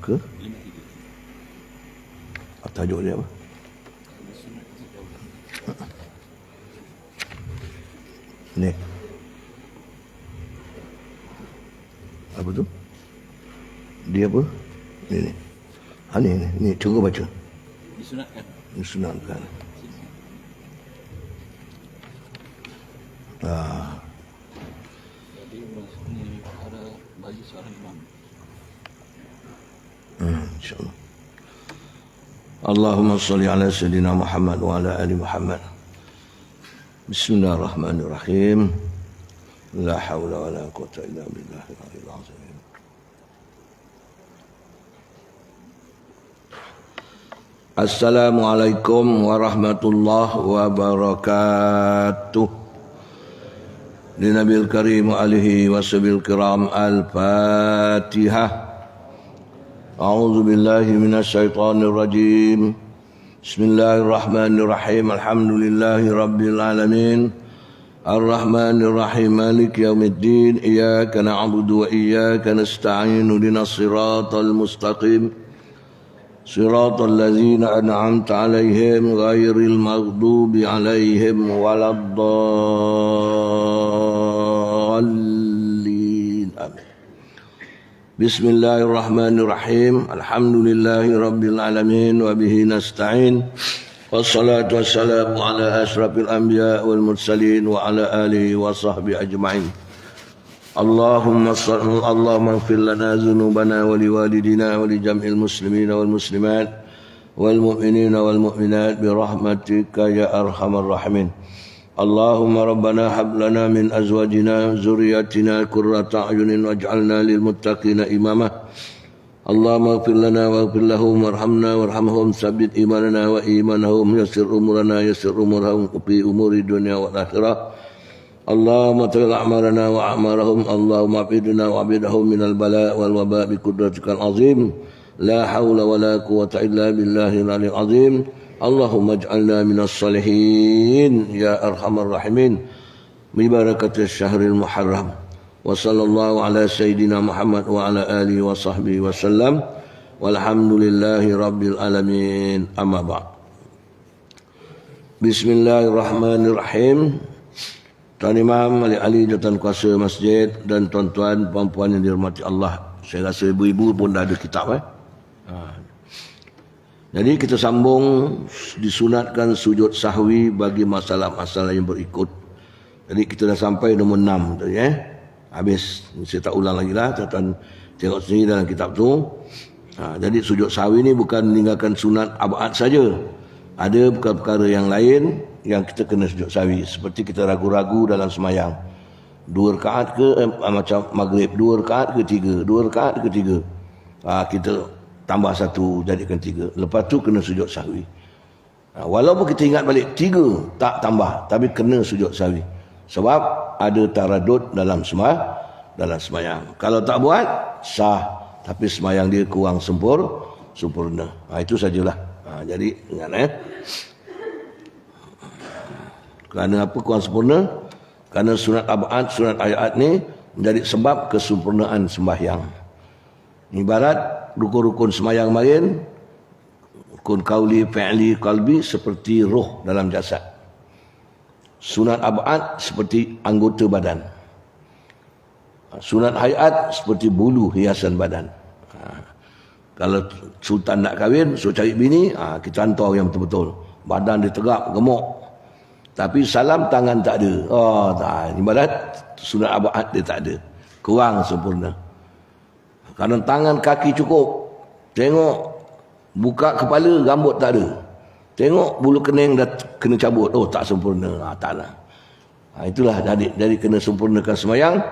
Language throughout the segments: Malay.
ke tajuk dia apa? Ni apa tu? Dia apa? Ni. Ni cuba baca. Disunatkan. Jadi ini ada bagi seorang imam. InsyaAllah. Allahumma salli ala Sayyidina Muhammad wa ala ali Muhammad. Bismillahirrahmanirrahim. La hawla wa la quwwata illa billahil aliyyil azim. Assalamualaikum warahmatullahi wabarakatuh. Li Nabil Karim alihi washabil kiram al-Fatihah. A'udzu billahi minasyaitonir rajim. Bismillahirrahmanirrahim. Alhamdulillahi rabbil alamin. Ar-Rahmanir Rahim. Maliki yaumiddin. Iyyaka na'budu wa iyyaka nasta'in. Ihdinas siratal mustaqim. Siratal ladzina an'amta 'alaihim ghairil maghdubi 'alaihim waladdallin. Amin. Bismillahirrahmanirrahim. Alhamdulillahi rabbil alamin wa bihi nasta'in. Wassalatu wassalamu ala asyrafil anbiya wal mursalin wa ala alihi wa sahbihi ajma'in. Allahumma ighfir lana dhunubana wa liwalidina wa li jam'il muslimina wal muslimat wal mu'minina wal mu'minat bi rahmatika ya arhamar rahimin. Allahumma rabbana hab lana min azwajina zurriyyatina qurrata a'yunin waj'alna lil muttaqina imama. Allahumma ighfir lana waghfir lahum warhamna warhamhum tsabbit imanana wa imanahum yassir umurana yassir umurahum fi umuri dunya wal akhirah. Allahumma tawil a'marana wa a'marahum. Allahumma abidna wa abidahum minal bala' wal waba' bi qudratikal azim. La hawla wa la quwwata illa billahil aliyyil azim. Allahumma ij'alna minas salihin ya arhamar rahimin. Bi barakatis syahril muharram. Wa sallallahu ala sayyidina Muhammad wa ala alihi wa sahbihi wa sallam. Walhamdulillahi rabbil alamin. Amma ba'd. Bismillahirrahmanirrahim. Tuan Imam, ahli jawatan kuasa masjid dan tuan-tuan, puan-puan yang dirahmati Allah. Saya rasa ibu-ibu pun dah ada kitab. Jadi kita sambung, disunatkan sujud sahwi bagi masalah-masalah yang berikut. Jadi kita dah sampai nombor 6 tadi. Habis, saya tak ulang lagi lah. Tuan-tuan tengok sendiri dalam kitab tu. Jadi sujud sahwi ni bukan meninggalkan sunat abad saja. Ada perkara-perkara yang lain yang kita kena sujud sahwi. Seperti kita ragu-ragu dalam semayang. 2 rakaat ke macam maghrib, 2 rakaat ke 3, 2 rakaat ke 3. Kita tambah 1 jadikan 3. Lepas tu kena sujud sahwi. Walaupun kita ingat balik 3 tak tambah, tapi kena sujud sahwi. Sebab ada taradud dalam semayang. Kalau tak buat sah, tapi semayang dia kurang sempurna. Itu sajalah. Jadi ingat kerana apa kurang sempurna? Kerana sunat abad, sunat ayat ni menjadi sebab kesempurnaan sembahyang. Ibarat rukun-rukun sembahyang marin, rukun qauli, fi'li, qalbi seperti roh dalam jasad. Sunat abad seperti anggota badan. Sunat hayat seperti bulu hiasan badan. Kalau sultan nak kahwin, suruh cari bini, kita hantar yang betul-betul. Badan dia tegak, gemuk. Tapi salam tangan tak ada. Ibarat sunat abad dia tak ada. Kurang sempurna. Kerana tangan kaki cukup. Tengok buka kepala, rambut tak ada. Tengok bulu kening dah kena cabut. Tak sempurna. Taklah. Itulah jadi kena sempurnakan semayang.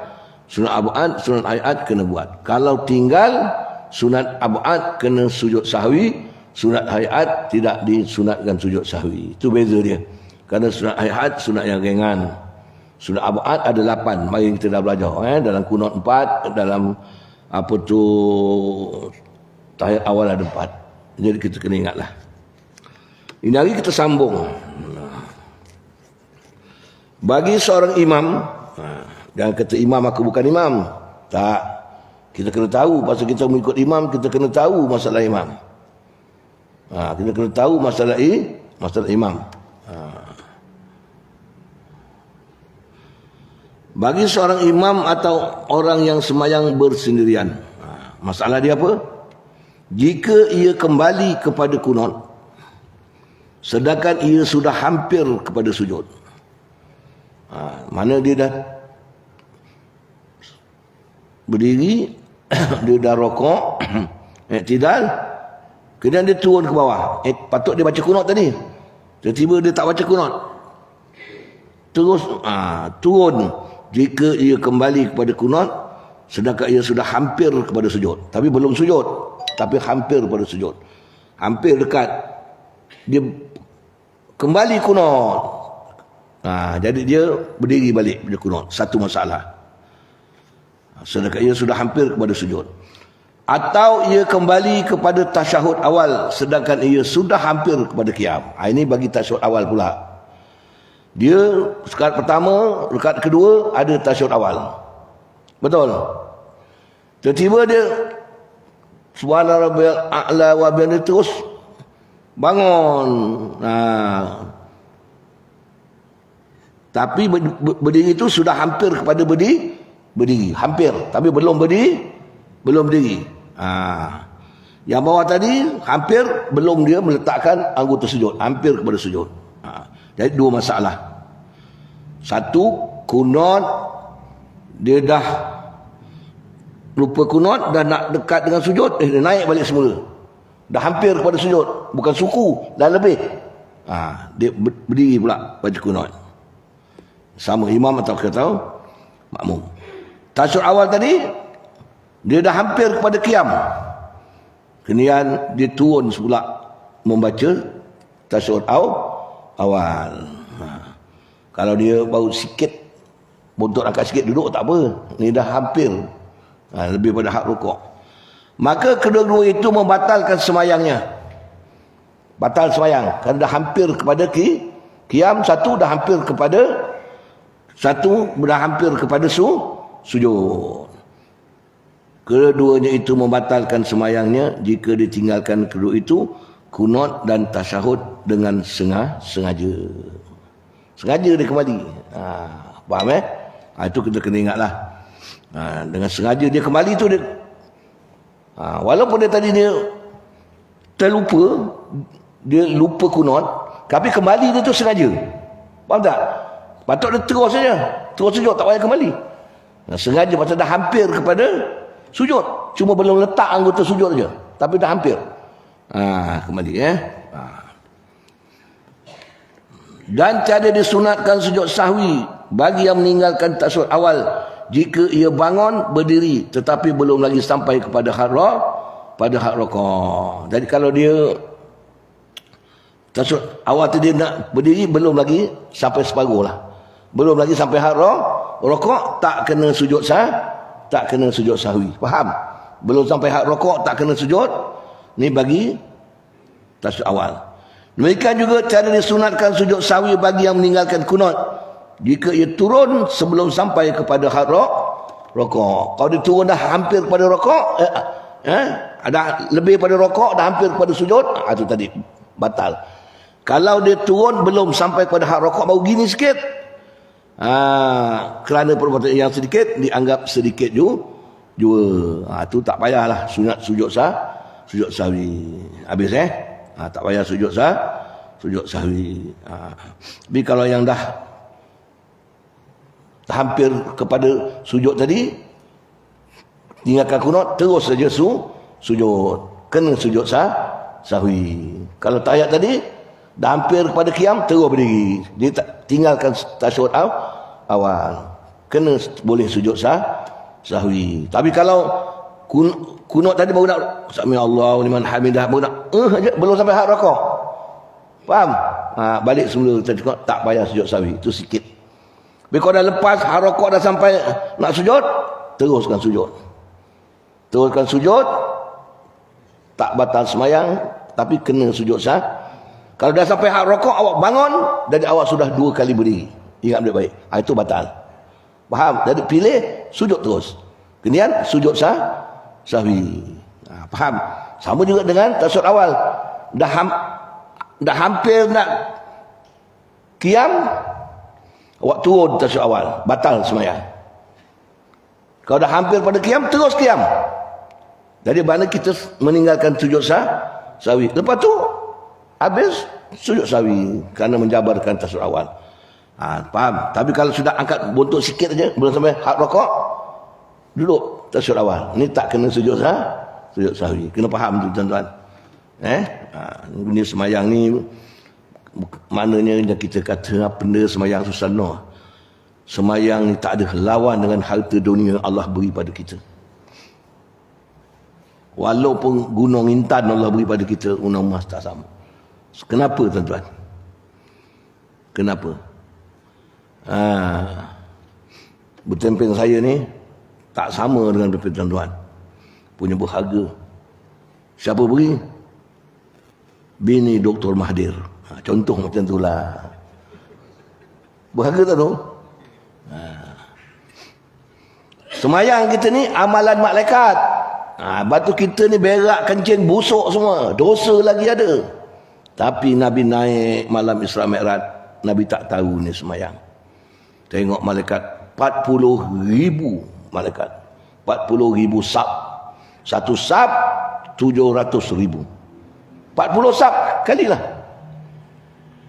Sunat abad, sunat ayat kena buat. Kalau tinggal sunat abad kena sujud sahwi, sunat hayat tidak disunatkan sujud sahwi. Itu beza dia. Kerana sunat hayat sunat yang ringan. Sunat abad ada 8. Mari kita dah belajar dalam kunut 4, dalam apa tu tahiyat awal ada 4. Jadi kita kena ingatlah. Ini hari kita sambung. Bagi seorang imam, jangan kata imam aku bukan imam. Tak. Kita kena tahu, pasal kita mengikut imam, kita kena tahu masalah imam. Kita kena tahu masalah imam. Bagi seorang imam atau orang yang semayang bersendirian, masalah dia apa? Jika ia kembali kepada kunut, sedangkan ia sudah hampir kepada sujud. Mana dia dah berdiri, dia dah rokok, iktidal, kemudian dia turun ke bawah. Patut dia baca kunut tadi, tiba-tiba dia tak baca kunut, terus turun. Jika ia kembali kepada kunut, sedangkan ia sudah hampir kepada sujud, tapi belum sujud, tapi hampir kepada sujud, hampir dekat, dia kembali kunut. Jadi dia berdiri balik pada kunut. Satu masalah. Sedangkan ia sudah hampir kepada sujud. Atau ia kembali kepada tasyahud awal, sedangkan ia sudah hampir kepada qiyam. Ini bagi tasyahud awal pula. Dia rakaat pertama, rakaat kedua ada tasyahud awal. Betul? Tiba-tiba dia subhana rabbiyal a'la wa bihamdihi, terus bangun. Tapi berdiri itu sudah hampir kepada berdiri. Hampir, tapi belum berdiri. Yang bawah tadi hampir, belum dia meletakkan anggota sujud, hampir kepada sujud. Jadi dua masalah. Satu, kunut, dia dah lupa kunut, dah nak dekat dengan sujud, dia naik balik semula, dah hampir kepada sujud, bukan suku, dah lebih. Dia berdiri pula baca kunut. Sama imam atau kita tahu makmum. Tasyahud awal tadi dia dah hampir kepada qiyam, kemudian dia turun semula membaca tasyahud awal. Kalau dia baru sikit, bontot angkat sikit duduk, tak apa, ni dah hampir, lebih pada hak rukuk, maka kedua-dua itu membatalkan semayangnya. Batal semayang kerana dah hampir kepada qiyam, satu dah hampir kepada sujud. Kedua-duanya itu membatalkan semayangnya jika ditinggalkan kedua itu, kunut dan tasyahud dengan sengaja. Sengaja dia kembali. Faham itu kita kena ingatlah. Dengan sengaja dia kembali tu dia, walaupun dia tadi dia terlupa, dia lupa kunut, tapi kembali dia tu sengaja. Faham tak? Patut dia terus saja, terus sujud, tak payah kembali. Sengaja pasal dah hampir kepada sujud, cuma belum letak anggota sujud saja, tapi dah hampir. Kembali Dan tiada disunatkan sujud sahwi bagi yang meninggalkan tasyahud awal jika ia bangun berdiri tetapi belum lagi sampai kepada hak rukuk. Jadi kalau dia tasyahud awal tadi nak berdiri, belum lagi sampai separuh lah, belum lagi sampai hak rukuk, tak kena sujud sahwi. Faham? Belum sampai hak rukuk, tak kena sujud. Ni bagi tasyahud awal. Demikian juga tiada disunatkan sujud sahwi bagi yang meninggalkan kunut jika ia turun sebelum sampai kepada hak rukuk. Kalau dia turun dah hampir kepada rukuk, ada lebih pada rukuk, dah hampir kepada sujud, itu tadi batal. Kalau dia turun belum sampai kepada hak rukuk, baru gini sikit, kerana perbuatan yang sedikit dianggap sedikit juga. Itu tak payahlah sunat sujud sahwi. Habis tak payah sujud sahwi. Tapi kalau yang dah hampir kepada sujud tadi, tinggalkan kunut, terus saja sujud, kena sujud sahwi. Kalau tahiyat tadi dah hampir kepada qiyam, terus berdiri, dia tinggalkan tasyahud awal, kena boleh sujud sahwi. Tapi kalau kunut tadi baru nak sami Allahu liman hamidah, baru nak belum sampai hak rukuk, faham? Balik semula tak payah sujud sahwi, itu sikit. Tapi kalau dah lepas hak rukuk, dah sampai nak sujud, teruskan sujud, tak batal semayang, tapi kena sujud Kalau dah sampai hak rukuk, awak bangun, jadi awak sudah 2 kali berdiri, ingat baik-baik, itu batal. Faham? Jadi pilih sujud terus, kemudian sujud sahwi. Faham? Sama juga dengan tasyahud awal. Dah hampir nak qiyam, awak turun tasyahud awal, batal sembahyang. Kalau dah hampir pada qiyam, terus qiyam. Jadi mana kita meninggalkan sujud sahwi. Lepas tu habis sujud sahwi kerana menjabarkan tasyahud awal. Faham? Tapi kalau sudah angkat bontot sikit aja, belum sampai hak rokok, duduk tasyahud awal. Ni tak kena sujud sahwi. Kena faham tu tuan-tuan. Ini semayang ni maknanya kita kata benda semayang susanah. Semayang ni tak ada lawan dengan harta dunia Allah beri pada kita. Walaupun gunung intan Allah beri pada kita, gunung emas tak sama. Kenapa tuan-tuan? Kenapa? Bertempeng saya ni tak sama dengan bertempeng tuan-tuan. Punya berharga. Siapa beri? Bini Dr. Mahathir. Contoh macam itulah. Berharga tak tu? Semayang kita ni amalan malaikat. Batu kita ni berak, kencing, busuk semua. Dosa lagi ada. Tapi Nabi naik malam Isra Mi'raj, Nabi tak tahu ni semayang. Tengok malaikat 40,000 malaikat. 40,000 sab. Satu sab 700,000. 40 sab kalilah.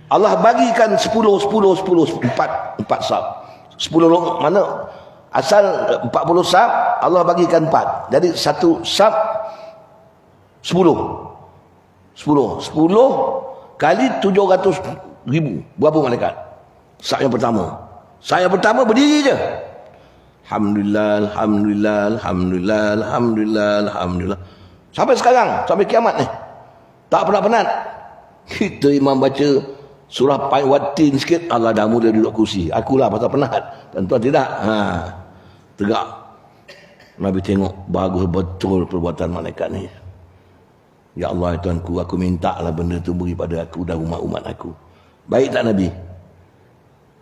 Allah bagikan 10 4 sab. 10 mana? Asal 40 sab, Allah bagikan 4. Jadi satu sab 10 kali 700,000. Berapa malaikat? Sab yang pertama. Sab yang pertama berdiri je. Alhamdulillah, alhamdulillah, alhamdulillah, alhamdulillah, alhamdulillah. Sampai sekarang, sampai kiamat ni. Tak pernah penat. Kita imam baca surah Watin sikit, Allah dah mula duduk kursi. Akulah pasal penat. Tuan-tuan tidak. Tegak. Nabi tengok bagus betul perbuatan malaikat ni. Ya Allah, Tuanku, aku minta lah benda tu beri pada aku dan umat-umat aku. Baik tak Nabi?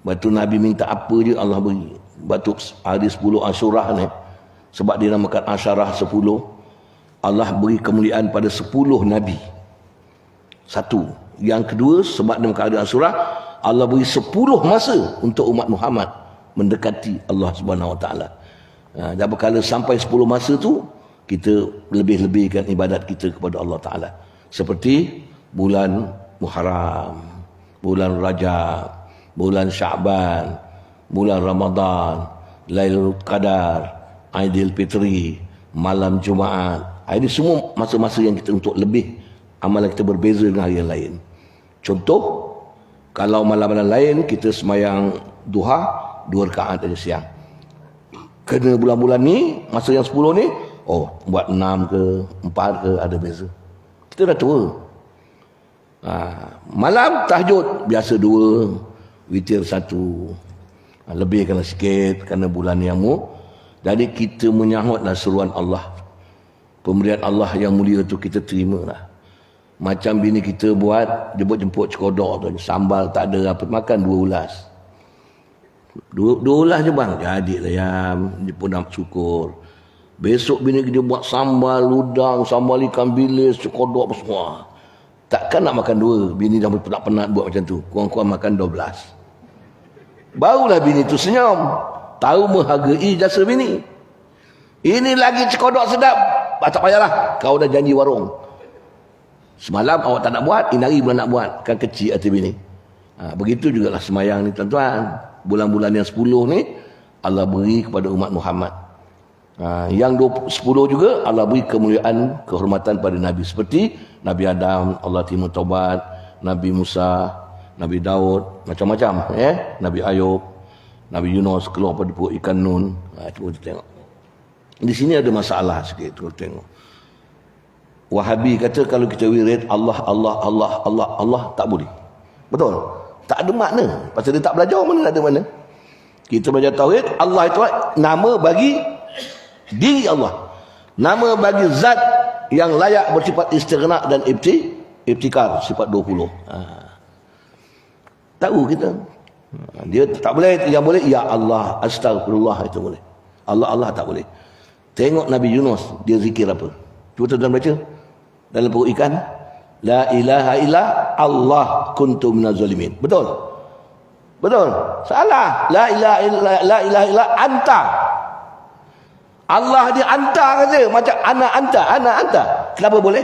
Batu Nabi minta apa je Allah beri. Batu hari 10 Asyurah ni, sebab dinamakan Asyarah 10, Allah beri kemuliaan pada 10 Nabi. Satu. Yang kedua, sebab dinamakan hari Asyurah, Allah beri 10 masa untuk umat Muhammad mendekati Allah Subhanahu Wa Taala. Dan berkala sampai 10 masa tu, kita lebih-lebihkan ibadat kita kepada Allah Ta'ala. Seperti bulan Muharram, bulan Rajab, bulan Sya'ban, bulan Ramadan, Lailatul Qadar, Aidil Fitri, malam Jumaat. Ini semua masa-masa yang kita untuk lebih amalan kita berbeza dengan hari yang lain. Contoh, kalau malam-malam lain kita semayang duha 2 rakaat aja siang. Kena bulan-bulan ni, masa yang 10 ni, buat 6 ke 4 ke, ada beza. Kita dah tua. Malam tahajud biasa 2, witir 1. Lebihkanlah sikit kerana bulan yang jadi kita menyahutlah seruan Allah. Pemberian Allah yang mulia tu kita terimalah. Macam bini kita buat jemput-jemput cekodok tu, sambal tak ada, apa makan 2 ulas. 2 ulas je bang, jadilah yam, dia pun nak syukur. Besok bini kita buat sambal udang, sambal ikan bilis, cekodok apa semua. Takkan nak makan 2, bini dah penat-penat buat macam tu. Kurang-kurang makan 12. Barulah bini tu senyum, tahu menghargai jasa bini. Ini lagi cekodok sedap, tak payahlah, kau dah janji warung. Semalam awak tak nak buat, ini hari bulan nak buat, kan kecil hati bini. Begitu jugalah semayang ni tuan-tuan. Bulan-bulan yang 10 ni Allah beri kepada umat Muhammad. Yang 10 juga Allah beri kemuliaan, kehormatan pada Nabi. Seperti Nabi Adam, Allah terima taubat. Nabi Musa, Nabi Daud, macam-macam. Nabi Ayub, Nabi Yunus keluar pada perut ikan Nun. Cuba kita tengok. Di sini ada masalah sikit. Kita tengok. Wahabi kata kalau kita wirid Allah, Allah, Allah, Allah, Allah, tak boleh. Betul? Tak ada makna. Pasal dia tak belajar, mana ada mana. Kita belajar tauhid, Allah itu nama bagi diri Allah. Nama bagi zat yang layak bersifat istighna dan ibtikar, sifat 20. Tahu kita. Dia tak boleh, yang boleh ya Allah, astagfirullah itu boleh. Allah Allah tak boleh. Tengok Nabi Yunus, dia zikir apa? Cuba tuan baca. Dalam perut ikan, la ilaha illa Allah kuntu minaz zalimin. Betul? Betul? Salah. La ilaha illa anta. Allah dia anta kata, macam ana anta. Kenapa boleh?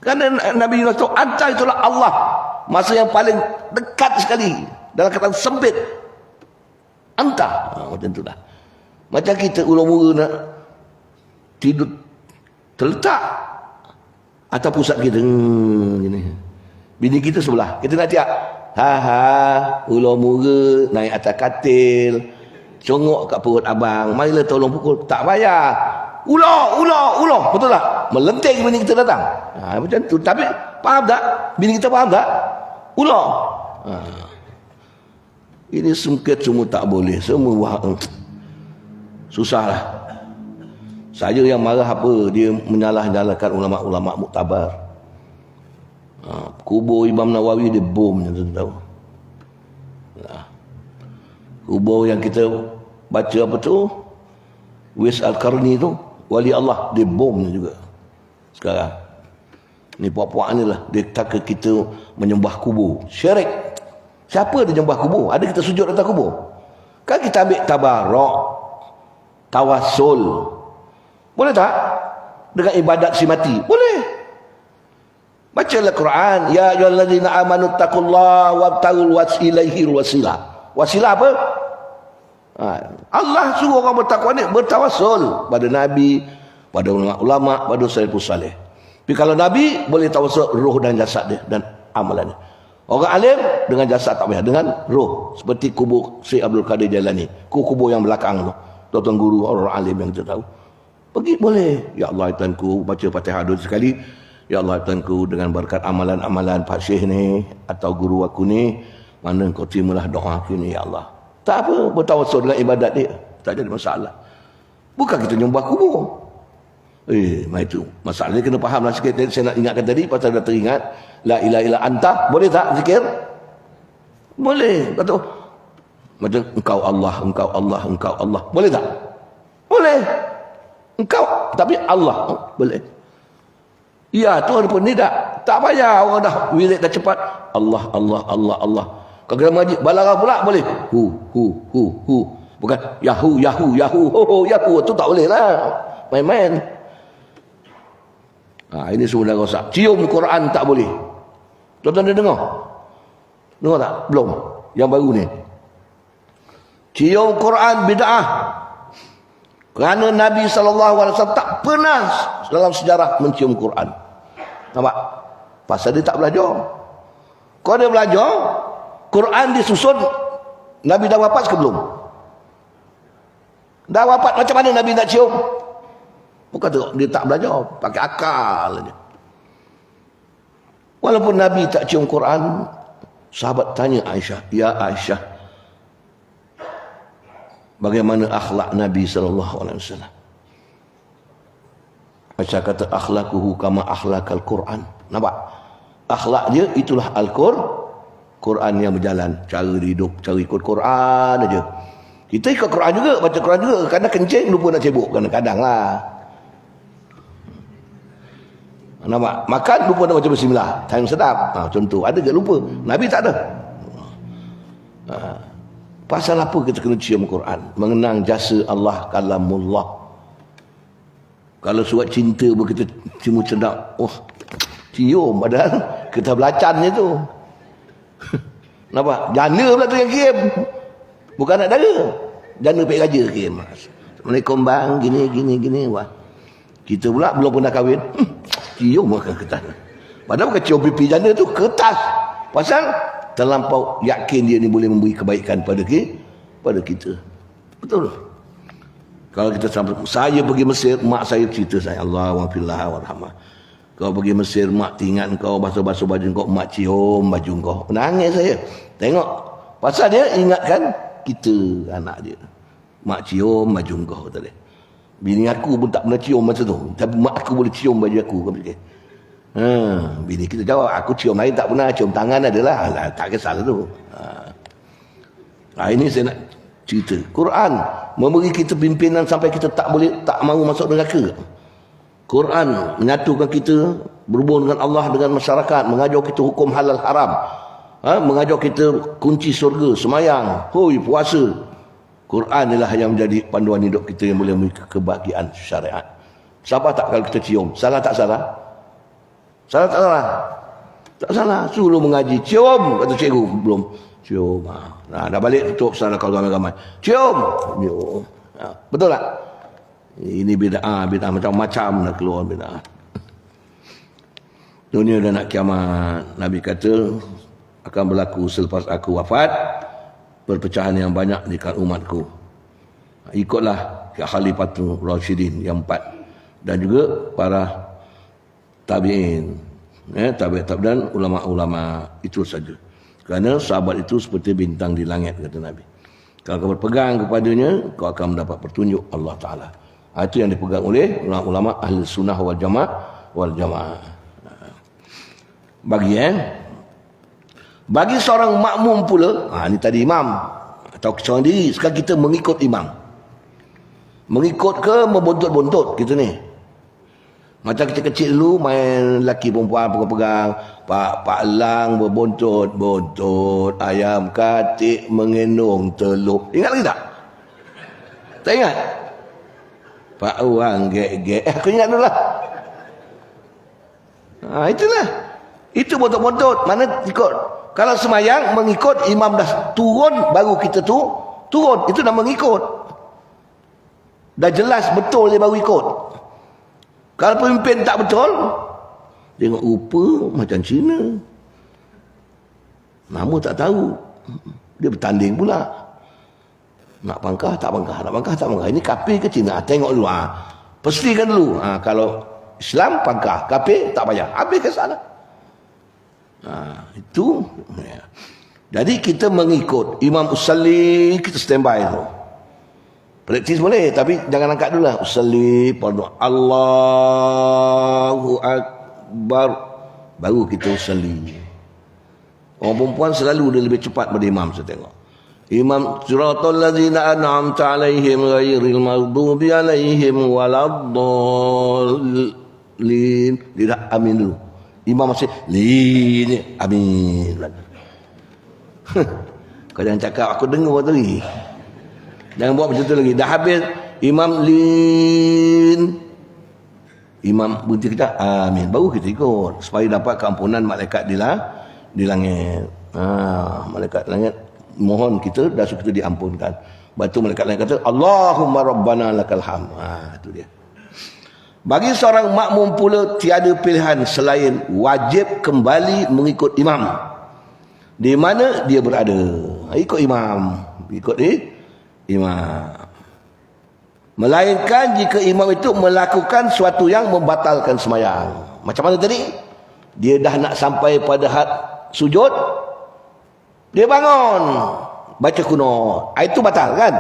Kerana Nabi Yunus tahu anta itulah Allah. Masa yang paling dekat sekali, dalam kata sempit. Anta. Macam itulah. Macam kita ulang-ulang nak tidur terletak atas pusat kita gini. Bini kita sebelah. Kita nak tiap. Ulang mula naik atas katil, congok kat perut abang. Marilah tolong pukul. Tak payah. Ular. Betul tak? Melenting bini kita datang. Macam tu. Tapi faham tak? Bini kita faham tak? Ular. Ini sungkit semua tak boleh. Semua susahlah. Saja yang marah apa? Dia menyalah-nyalahkan ulama-ulama muktabar. Kubur Imam Nawawi dia bom, tuan tahu. Kubur yang kita baca apa tu? Wais Al-Qarni tu, wali Allah, dia bom juga. Sekarang ni puak-puak ni lah, dia kata kita menyembah kubur. Syirik. Siapa dia menyembah kubur? Ada kita sujud atas kubur? Kan kita ambil tabarok, tawassul. Boleh tak? Dengan ibadat si mati. Boleh. Bacalah Quran. Ya ayyuhallazina amanu taqullaha wabtagul wasilaihi wasilah. Wasilah apa? Allah suruh orang bertakwa ni bertawassul pada Nabi, pada ulama, pada salafus salih. Tapi kalau Nabi boleh tawassul roh dan jasad dia dan amalan dia. Orang alim dengan jasad tak payah, dengan roh. Seperti kubur Syekh Abdul Qadir Jailani. Kubur yang belakang tu. Tuan-tuan guru, orang alim yang kita tahu. Pergi boleh. Ya Allah Tuanku, baca Fatihah dulu sekali. Ya Allah Tuanku, dengan berkat amalan-amalan Pak Syekh ni atau guru aku ni, mana kau terimalah doa aku ni ya Allah. Tak apa, bertawassul dengan ibadat dia. Tak jadi masalah. Bukan kita nyembah kubur. Macam itu. Masalahnya kena faham lah sikit. Saya nak ingatkan tadi, pasal dah teringat. La ilaha illa anta. Boleh tak zikir? Boleh. Kata, macam engkau Allah, engkau Allah, engkau Allah. Boleh tak? Boleh. Engkau, tapi Allah. Boleh. Ya, tu ada pun ni tak. Tak payah orang dah wirid dah cepat. Allah, Allah, Allah, Allah. Kalau kita mengaji, balarah pula boleh. Hu. Bukan Yahu. Yahu. Tu tak boleh lah. Main-main. Ini semua dah rosak. Cium Quran tak boleh. Tuan-tuan dah dengar? Dengar tak? Belum. Yang baru ni. Cium Quran bid'ah. Kerana Nabi SAW tak pernah dalam sejarah mencium Quran. Nampak? Pasal dia tak belajar. Kalau dia belajar, Quran disusun, Nabi dah wafat ke belum? Dah wafat, macam mana Nabi nak cium? Bukan tu, dia tak belajar, pakai akal saja. Walaupun Nabi tak cium Quran, sahabat tanya Aisyah, ya Aisyah, bagaimana akhlak Nabi SAW? Aisyah kata, akhlakuhu kama akhlakal Quran. Nampak? Akhlak dia itulah Quran yang berjalan. Cara hidup, cara ikut Quran aja. Kita ikut Quran juga, baca Quran juga. Kadang kencing lupa nak cebok, kadang-kadang lah. Nampak? Makan lupa nak baca bismillah. Time sedap. Contoh. Ada ke lupa? Nabi tak ada. Pasal apa kita kena cium Quran? Mengenang jasa Allah kalamullah. Kalau surat cinta pun kita cium sedap. Oh, cium. Padahal kita belacannya tu. Nampak? Jana pula tu yang kirim. Bukan anak dara. Jana pek raja kirim. Assalamualaikum bang. Gini. Wah. Kita pula belum pernah kahwin. Cium makan kertas. Padahal bukan cium pipi janda tu, kertas. Pasal terlampau yakin dia ni boleh memberi kebaikan pada kita. Betul. Kalau kita sampai, saya pergi Mesir, mak saya cerita saya, Allah wa'afillah warhamah. Kau pergi Mesir, mak ingat kau basuh-basuh baju kau, mak cium baju kau. Menangis saya. Tengok. Pasal dia ingatkan kita, anak dia. Mak cium baju kau tadi. Bini aku pun tak pernah cium masa tu. Tapi mak aku boleh cium baju aku. Bini kita jawab, aku cium lain tak pernah. Cium tangan adalah. Tak kisahlah tu. Ini saya nak cerita. Quran memberi kita pimpinan sampai kita tak mahu masuk neraka. Quran menyatukan kita berhubung dengan Allah, dengan masyarakat, mengajar kita hukum halal haram, mengajar kita kunci surga, semayang, puasa. Quran adalah yang menjadi panduan hidup kita yang boleh memberi kebahagiaan syariat. Sabar tak kalau kita cium? Salah tak salah? Salah tak salah? Tak salah. Suruh mengaji, cium, kata cikgu. Belum. Cium. Nah, dah balik tutup sana kalau ramai-ramai. Cium. Betul tak? Ini bid'ah macam-macam nak keluar bid'ah. Dunia dah nak kiamat. Nabi kata akan berlaku selepas aku wafat perpecahan yang banyak di kalangan umatku. Ikutlah Khalifatul Rasyidin yang 4 dan juga para tabi'in, tabi'in dan ulama-ulama itu saja. Kerana sahabat itu seperti bintang di langit, kata Nabi. Kalau kau berpegang kepadanya, kau akan mendapat petunjuk Allah Ta'ala. Itu yang dipegang oleh ulama-ulama ahli sunnah wal jamaah. Bagi seorang makmum pula, ini tadi imam atau seorang diri, sekarang kita mengikut imam. Mengikut ke membuntut-buntut kita ni? Macam kita kecil dulu main lelaki perempuan pegang-pegang, Pak Lang berbuntut-buntut, ayam katik mengenung telur. Ingat lagi tak? Tak ingat? Pak Wang gek-gek. Aku ingat dulu lah. Itulah. Itu buntut-buntut. Mana ikut? Kalau semayang mengikut imam dah turun, baru kita turun. Itu dah mengikut. Dah jelas betul dia baru ikut. Kalau pemimpin tak betul, tengok rupa macam Cina. Nama tak tahu. Dia bertanding pula. Nak pangkah, tak pangkah. Nak pangkah, tak pangkah. Ini kafir ke Cina? Tengok dulu. Pastikan dulu. Kalau Islam pangkah, kafir tak payah. Habis ke sana. Itu. Ya. Jadi kita mengikut Imam usalli, kita standby tu. Praktis boleh, tapi jangan angkat dulu lah. Usalli, Allahu Akbar, baru kita usalli. Orang perempuan selalu dia lebih cepat pada imam, saya tengok. Imam siratal ladzina an'amta alaihim ghairil maghdubi alaihim waladdallin. Dia dah amin dulu. Imam masih lin, amin. Kau jangan cakap aku dengar tadi. Jangan buat macam tu lagi. Dah habis imam lin, imam berhenti kita amin, baru kita ikut supaya dapat keampunan malaikat di langit. Malaikat langit mohon kita dah kita diampunkan. Batu malaikat langit kata Allahumma rabbana lakal hamd. Itu dia. Bagi seorang makmum pula tiada pilihan selain wajib kembali mengikut imam di mana dia berada. Ikut imam, ikut imam. Melainkan jika imam itu melakukan sesuatu yang membatalkan sembahyang. Macam mana tadi? Dia dah nak sampai pada had sujud, dia bangun baca kunut. Itu batal kan?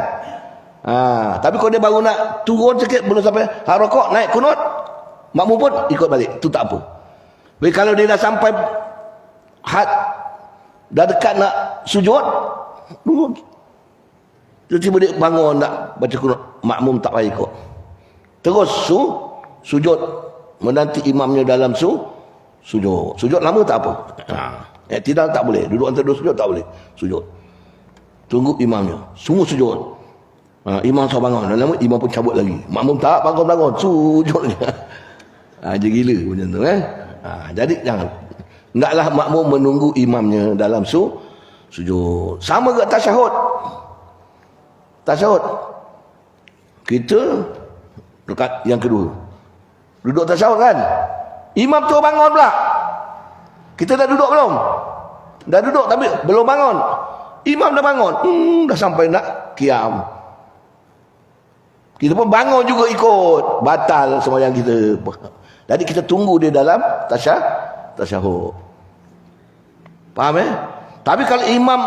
Tapi kalau dia baru nak turun sikit, belum sampai rokok, naik kunut, makmum pun ikut balik. Itu tak apa. Tapi kalau dia dah sampai had, dah dekat nak sujud, tiba-tiba dia bangun nak baca kunut, makmum tak payah ikut. Terus sujud menanti imamnya dalam sujud. Sujud lama tak apa. Tidak tak boleh. Duduk antara dua sujud tak boleh. Sujud. Tunggu imamnya. Semua sujud. Imam suruh bangun. Dan lama imam pun cabut lagi. Makmum tak bangun. Sujud je. Dia gila macam tu. Jadi jangan. Hendaklah makmum menunggu imamnya dalam sujud. Sama ke tasyahud? Tasyahud. Kita dekat yang kedua. Duduk tasyahud kan? Imam tu bangun pula. Kita dah duduk belum? Dah duduk tapi belum bangun. Imam dah bangun. Dah sampai nak qiyam. Kita pun bangun juga ikut. Batal sembahyang kita. Jadi kita tunggu dia dalam tasyahud. Faham Tapi kalau imam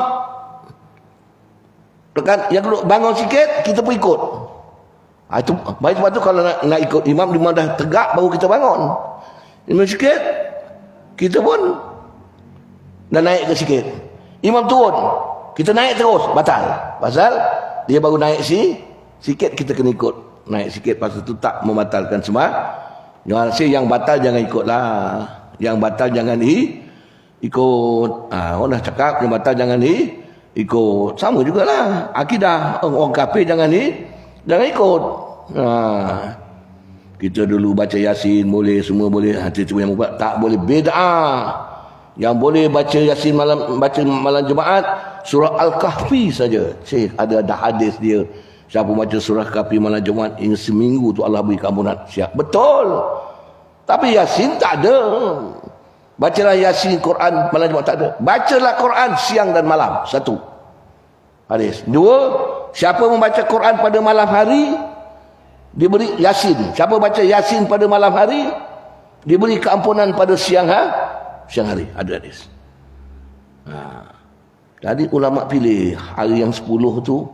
dekat yang kedua bangun sikit, kita pun ikut. Itu baik. Sebab tu kalau nak ikut imam dah tegak baru kita bangun. Imam sikit, kita pun dah naik ke sikit. Imam turun, kita naik terus, batal. Pasal dia baru naik sikit kita kena ikut. Naik sikit pasal tu tak membatalkan yang batal jangan ikutlah. Yang batal jangan ikut. Orang dah cakap yang batal jangan ikut. Sama jugalah. Akidah orang kafir jangan ikut. Kita dulu baca Yasin boleh, semua boleh. Hati tu yang buat tak boleh, bid'ah. Yang boleh baca Yasin malam Jumaat surah Al-Kahfi saja. Syekh ada hadis dia. Siapa baca surah Al-Kahfi malam Jumaat hingga seminggu tu Allah beri keampunan. Siap. Betul. Tapi Yasin tak ada. Bacalah Yasin Quran malam Jumaat tak ada. Bacalah Quran siang dan malam. Satu. Hadis. Dua, siapa membaca Quran pada malam hari diberi Yasin. Siapa baca Yasin pada malam hari diberi keampunan pada siang hari. Ada hadis. Jadi ulama pilih hari yang 10 tu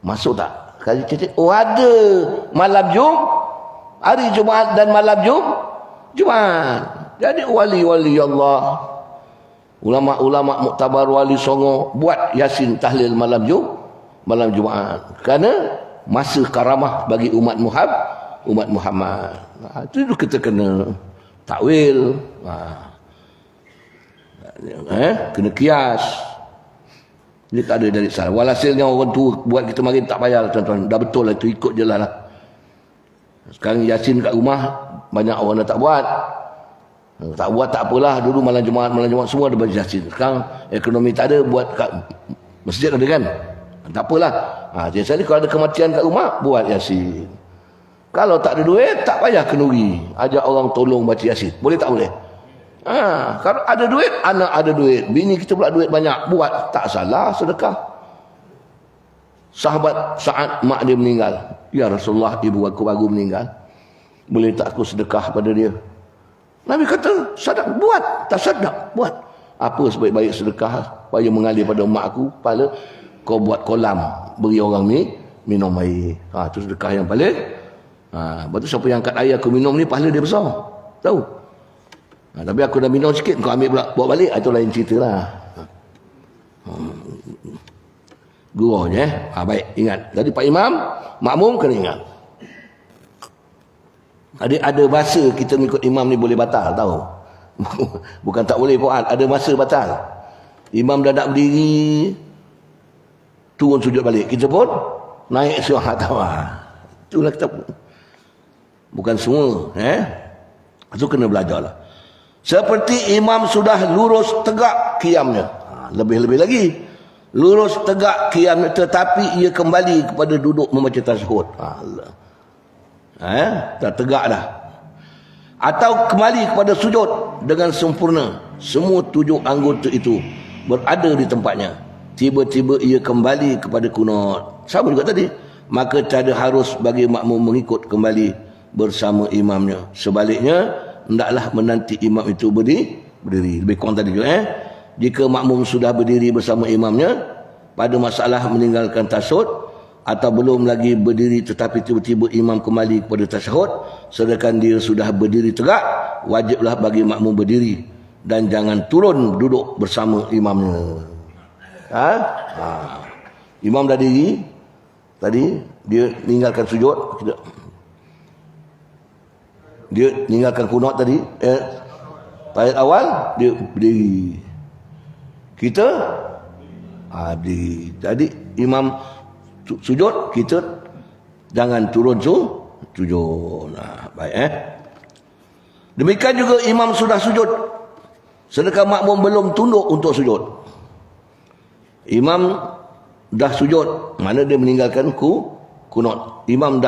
masuk tak? Kali cecek. Ada malam hari Jumaat dan malam Jumaat. Jadi wali-wali Allah, ulama-ulama muktabar wali Songo buat Yasin tahlil malam Jumaat. Kerana masa karamah bagi umat Muhammad. Itu kita kena takwil. Kena kias. Ini tak ada dari salah. Walhasilnya orang tu buat kita mari tak payah tuan-tuan. Dah betul lah tu, ikut je lah. Sekarang Yasin kat rumah banyak orang dah tak buat. Tak buat tak apalah. Dulu malam Jumaat semua ada baca Yasin. Sekarang ekonomi tak ada, buat kat masjid ada kan. Tak apalah. Jadi kalau ada kematian kat rumah, buat Yasin. Kalau tak ada duit, tak payah kenduri. Ajak orang tolong baca Yasin. Boleh tak boleh? Kalau ada duit, anak ada duit, bini kita pula duit banyak, buat. Tak salah, sedekah. Sahabat Sa'ad, mak dia meninggal. Ya Rasulullah, ibu aku baru meninggal. Boleh tak aku sedekah pada dia? Nabi kata, sadaq, buat. Tak sadaq, buat. Apa sebaik-baik sedekah supaya mengalir pada mak aku? Pahala kau buat kolam, beri orang minum air. Itu sedekah yang paling. Lepas tu siapa yang angkat air aku minum ni, pahala dia besar. Tahu? Tapi aku dah minum sikit, kau ambil pula, bawa balik. Itu lain cerita lah. Gurunya. Baik, ingat. Jadi Pak Imam, makmum kena ingat. Ada masa kita mengikut imam ni boleh batal, tahu? Bukan tak boleh pun, ada masa batal. Imam dah nak berdiri, turun sujud balik. Kita pun naik suara tahu. Itulah kita. Bukan semua, itu kena belajar lah. Seperti imam sudah lurus tegak qiyamnya. Lebih-lebih lagi. Lurus tegak qiyamnya tetapi ia kembali kepada duduk membaca tasyahud. Dah tegak dah. Atau kembali kepada sujud dengan sempurna. Semua 7 anggota itu berada di tempatnya. Tiba-tiba ia kembali kepada kunut. Sama juga tadi. Maka tiada harus bagi makmum mengikut kembali bersama imamnya. Sebaliknya, hendaklah menanti imam itu berdiri. Lebih kurang tadi juga. Jika makmum sudah berdiri bersama imamnya pada masalah meninggalkan tasyahud atau belum lagi berdiri tetapi tiba-tiba imam kembali kepada tasyahud sedangkan dia sudah berdiri tegak, wajiblah bagi makmum berdiri dan jangan turun duduk bersama imamnya. Imam dah diri tadi, dia meninggalkan sujud, dia meninggalkan kunut tadi, tahiyat awal dia berdiri, kita berdiri. Jadi imam sujud, kita jangan turun sujud. Baik. Demikian juga imam sudah sujud sedangkan makmum belum tunduk untuk sujud. Imam dah sujud, mana dia meninggalkan kunut. Imam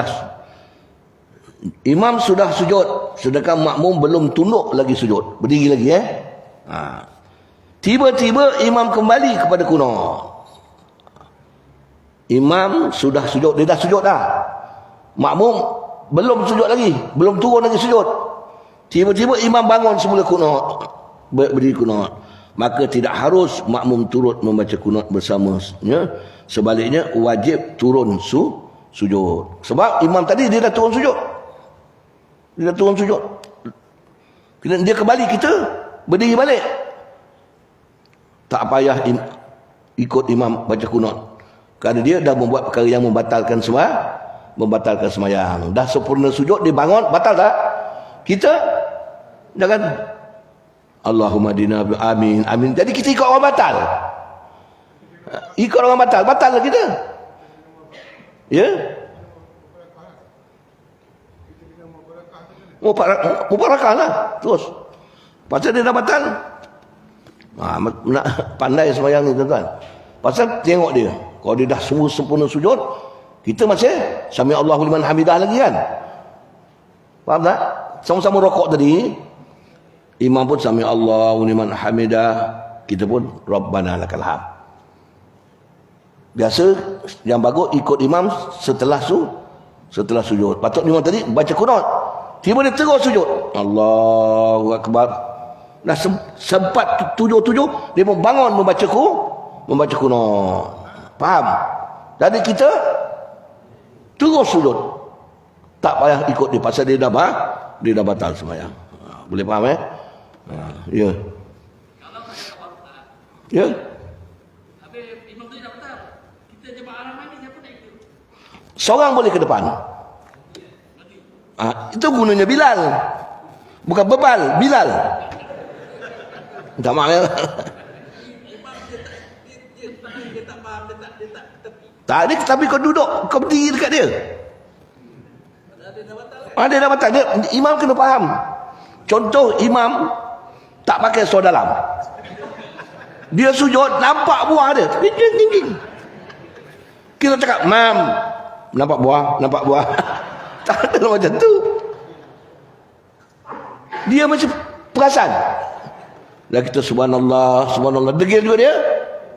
sudah sujud sedangkan makmum belum tunduk lagi sujud, berdiri lagi. Tiba-tiba imam kembali kepada kunut. Imam sudah sujud, dia dah sujud dah. Makmum belum sujud lagi, belum turun lagi sujud. Tiba-tiba imam bangun semula kunut, berdiri kunut. Maka tidak harus makmum turut membaca kunut bersamanya. Sebaliknya wajib turun sujud. Sebab imam tadi dia dah turun sujud. Dia kembali, kita berdiri balik. Tak payah ikut imam baca kunut. Kerana dia dah membuat perkara yang membatalkan sembahyang. Dah sempurna sujud, dia bangun, batal tak? Kita jangan Allahumma dina amin amin. Jadi kita ikut orang batal. Ikut orang batal lah kita. Ya? Mubarakah lah terus. Pasal dia dah batal. Nak pandai sembahyang ni tuan-tuan. Pasal tengok dia. Kalau dia dah semua sempurna sujud, kita masih sami Allahu liman hamidah lagi kan. Faham tak? Sama-sama rokok tadi, imam pun sami Allahu liman hamidah, kita pun Rabbana lakal hamd. Biasa yang bagus ikut imam setelah sujud. Patut imam tadi baca qunut. Tiba dia terus sujud. Allahu akbar. Dah sempat tujuh, dia pun bangun membaca qunut. Faham? Jadi kita terus sujud. Tak payah ikut dia pasal dia dah batal sembahyang. Boleh faham ya? Ya. Habis imam tu dah betul. Kita jemaah ramai ni siapa nak ikut? Seorang boleh ke depan. Itu gunanya Bilal. Bukan bebal, Bilal. Tak maaf ya. Dia tak faham, dia tak tepi. Tak ada, tapi kau duduk, kau berdiri dekat dia. Dia dah batal. Imam kena faham. Contoh imam tak pakai seluar dalam. Dia sujud, nampak buah dia. Kita cakap, "Mam, nampak buah." Tak ada macam tu. Dia macam perasan. Dah kita subhanallah, degil juga dia.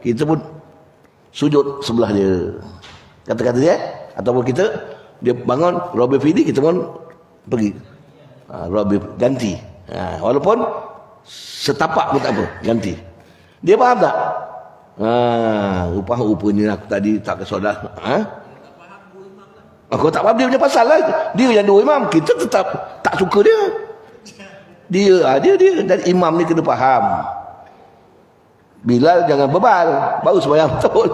Kita pun sujud sebelah dia. Kata-kata dia. Ataupun dia bangun, Rabbi Fidi, kita pun pergi. Rabbi ganti. Walaupun setapak pun tak apa, ganti. Dia faham tak? Rupanya aku tadi tak kesodah. Aku tak faham dia punya pasal lah. Dia yang dua imam, kita tetap tak suka dia. Dia dan imam ni kena faham. Bilal jangan bebal, baru sembahyang betul.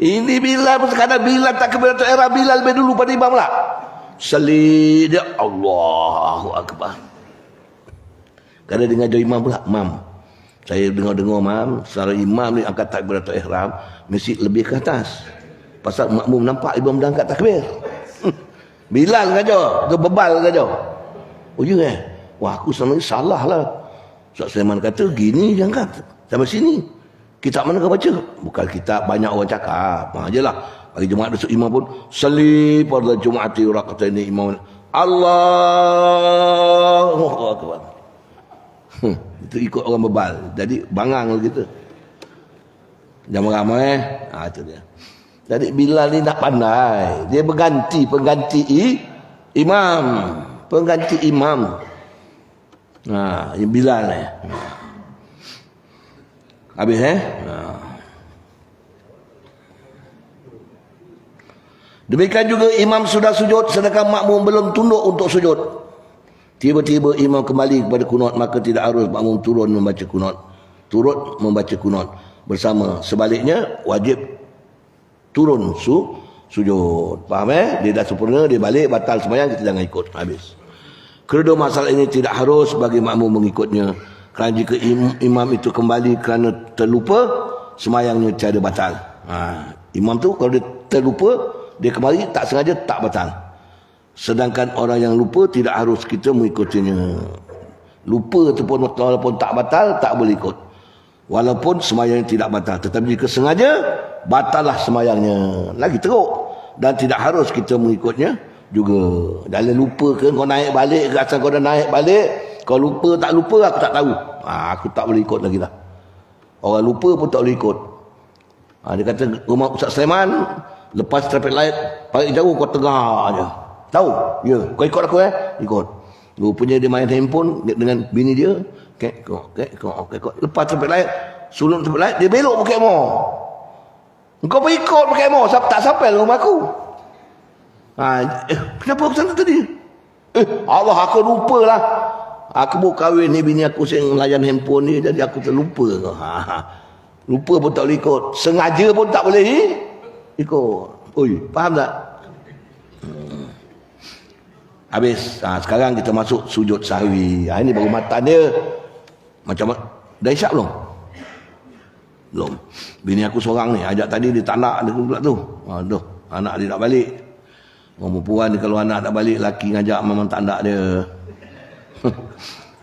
Ini Bilal pun sekadar Bilal tak kebal era Bilal lebih dulu pada imam lah. Salih dia, Allahu akbar. Kadang dengar jauh imam pula, "Mam, saya dengar mam, secara imam ni angkat takbiratul ihram mesti lebih ke atas. Pasal makmum nampak imam dah angkat takbir." Bilal saja, tu bebal saja. Oh ya Wah, aku selama ni salah lah. Ustaz Sulaiman kata gini dia angkat sampai sini. Kitab mana kau baca? Bukan kitab, banyak orang cakap. Jelah. Bagi Jumaat besok imam pun salli pada Jumaati rakaataini imam. Allahu akbar. Itu ikut orang bebal. Jadi bangang kita. Jangan ramai. Itu dia. Jadi Bilal ni nak pandai. Dia pengganti imam. Pengganti imam. Ini Bilal ni. Habis Demikian juga imam sudah sujud sedangkan makmum belum tunduk untuk sujud. Tiba-tiba imam kembali kepada kunut, maka tidak harus makmum turut membaca kunut bersama. Sebaliknya wajib turun sujud. Faham Dia dah sempurna, dia balik, batal sembahyang, kita jangan ikut. Habis. Kedua masalah ini tidak harus bagi makmum mengikutnya. Kerana jika imam itu kembali kerana terlupa, sembahyangnya tiada batal. Imam tu kalau dia terlupa, dia kembali tak sengaja, tak batal. Sedangkan orang yang lupa tidak harus kita mengikutinya. Lupa tu pun walaupun tak batal, tak boleh ikut. Walaupun sembahyangnya tidak batal. Tetapi jika sengaja, batallah sembahyangnya. Lagi teruk. Dan tidak harus kita mengikutnya juga. Dalam lupa ke kau naik balik ke, asal kau dah naik balik, kau lupa tak lupa aku tak tahu. Aku tak boleh ikut lagi dah. Orang lupa pun tak boleh ikut. Dia kata rumah Ustaz Sulaiman, lepas traffic light paling jauh kau tengah aja. Tahu? Ya, kau ikut aku ikut. Rupanya dia main handphone dengan bini dia. Kekok. Lepas traffic light, sebelum traffic light dia belok Bukit Mo. Kau pun ikut Bukit Mo, tak sampai rumah aku. Kenapa aku sana tadi? Allah, aku lupa lah. Aku baru kahwin ni, bini aku sering layan handphone ni, jadi aku terlupa. Lupa pun tak boleh ikut. Sengaja pun tak boleh Ikut. Oi, faham tak? Habis. Sekarang kita masuk sujud sahwi. Ini baru matan dia. Macam dah isyak belum? Belum. Bini aku seorang ni. Ajak tadi dia tak nak dia pula tu. Aduh, anak dia nak balik. Orang perempuan ni kalau anak nak balik, laki ngajak memang tak nak dia.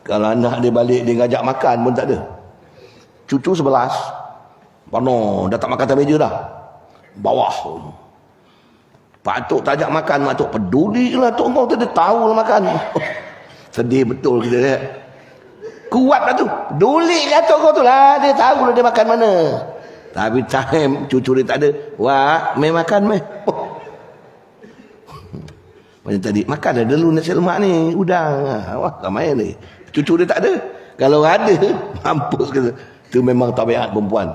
Kalau anak dia balik, dia ngajak makan pun tak ada. Cucu 11. Pano, dah tak makan atas meja dah. Bawah. Pak Tok tak ajak makan, Mak Tok peduli lah Tok kau tu, dia tahu lah makan. Sedih betul kita lihat. Kuat lah tu. Peduli lah Tok kau tu lah, dia tahu lah dia makan mana. Tapi time cucu dia tak ada. Wah, main makan main. Macam tadi, makan dah dulu nasi lemak ni, udang. Wah, ramai ni. Cucu dia tak ada. Kalau ada, mampus kata. Itu memang tabiat perempuan.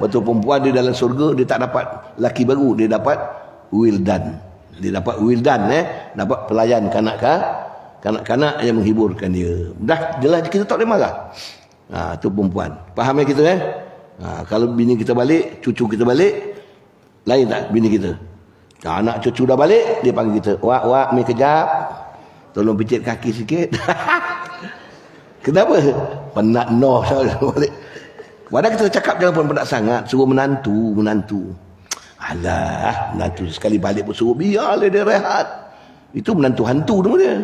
Betul perempuan dia dalam surga, dia tak dapat laki baru, dia dapat wildan. Dia dapat wildan, dapat pelayan kanak-kanak yang menghiburkan dia. Dah jelas kita tak boleh marah. Itu perempuan. Faham ya kita kalau bini kita balik, cucu kita balik, lain tak bini kita? Anak cucu dah balik, dia panggil kita, wak, mi kejap. Tolong picit kaki sikit. Kenapa? Penat noh balik. Padahal kita cakap jangan pun penat sangat, suruh menantu. Alah, menantu sekali balik pun suruh biarlah dia rehat. Itu menantu hantu tu dia.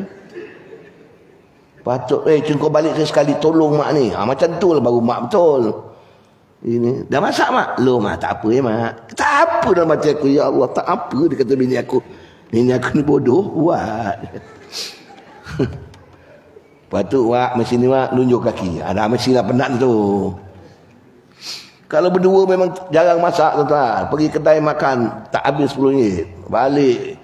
Patut kau balik sekali tolong mak ni. Macam tu lah baru mak betul. Ini dah masak mak? Belum mak, tak apa mak. Tak apa dalam hati aku, ya Allah, tak apa dia kata bini aku. Bini aku ni bodoh, buat. Lepas tu wak, mesin ni wak, nunjuk kaki. Ada mesin lah penat tu. Kalau berdua memang jarang masak tuan-tuan. Pergi kedai makan tak habis RM10. Balik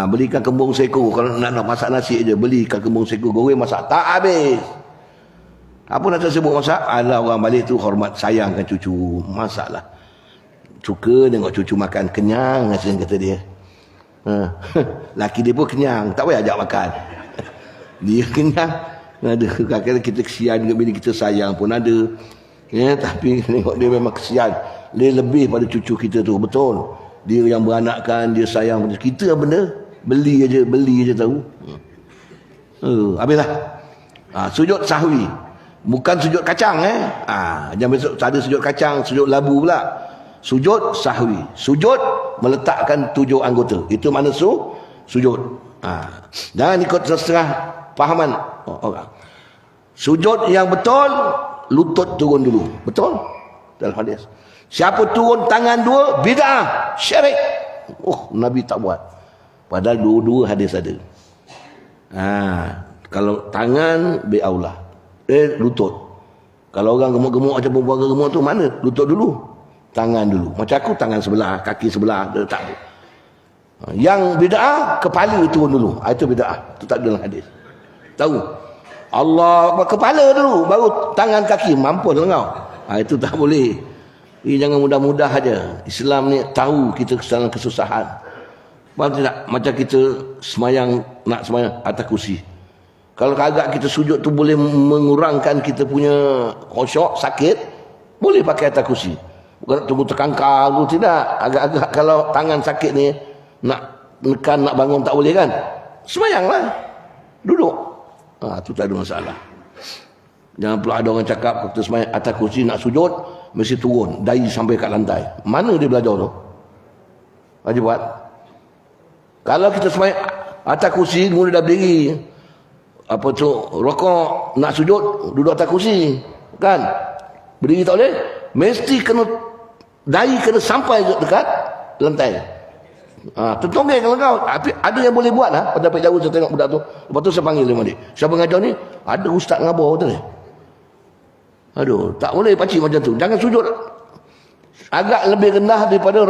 belikan kembung seko. Kalau nak masak nasi je, belikan kembung seko, goreng masak tak habis. Apa nak tersebut masak? Ada orang balik tu hormat sayangkan cucu. Masaklah. Suka tengok cucu makan, kenyang rasanya kata dia. Laki dia pun kenyang, tak payah ajak makan. Dia kenyang. Kadang-kadang kita kesian dengan bini kita, sayang pun ada. Ya, tapi tengok dia memang kesian. Dia lebih pada cucu kita tu, betul. Dia yang beranakkan, dia sayang. Kita yang benda beli aja tahu. Habislah. Sujud sahwi. Bukan sujud kacang jangan besok ada sujud kacang, sujud labu pula. Sujud sahwi. Sujud meletakkan 7 anggota. Itu mana sujud. Jangan ikut terserah pahaman orang. Sujud yang betul, lutut turun dulu. Betul? Dalam hadis. Siapa turun tangan 2, bid'ah, syirik. Nabi tak buat. Padahal dua-dua hadis ada. Kalau tangan bi'aulah. Lutut. Kalau orang gemuk-gemuk macam perempuan gemuk tu, mana? Lutut dulu. Tangan dulu. Macam aku tangan sebelah, kaki sebelah, dia letak. Yang bid'ah, kepala turun dulu. Itu bid'ah. Itu tak ada dalam hadis. Tahu? Allah kepala dulu, baru tangan kaki. Mampus kau. Itu tak boleh. Jangan mudah-mudah aja. Islam ni tahu kita dalam kesusahan. Macam kita semayang, nak semayang atas kursi. Kalau agak kita sujud tu boleh mengurangkan kita punya khusyuk, sakit, boleh pakai atas kursi. Bukan tunggu terkangkang tu, tidak. Agak-agak kalau tangan sakit ni, nak nekan, nak bangun tak boleh kan? Semayanglah. Duduk. Tu tak ada masalah. Jangan pula ada orang cakap kita semayang atas kursi nak sujud, mesti turun dari sampai kat lantai. Mana dia belajar tu? Haji buat. Kalau kita semayang atas kursi, kemudian dah berdiri, apa tu, rokok, nak sujud, duduk atas kursi, kan? Berdiri tak boleh. Mesti kena dari kena sampai dekat lantai. Tertonggeng kalau kau. Ada yang boleh buat lah. Pada jauh saya tengok budak tu. Lepas tu saya panggil dia Malik. Siapa mengajar ni? Ada ustaz ngabar tu ni. Aduh, tak boleh pakcik macam tu. Jangan sujud agak lebih rendah daripada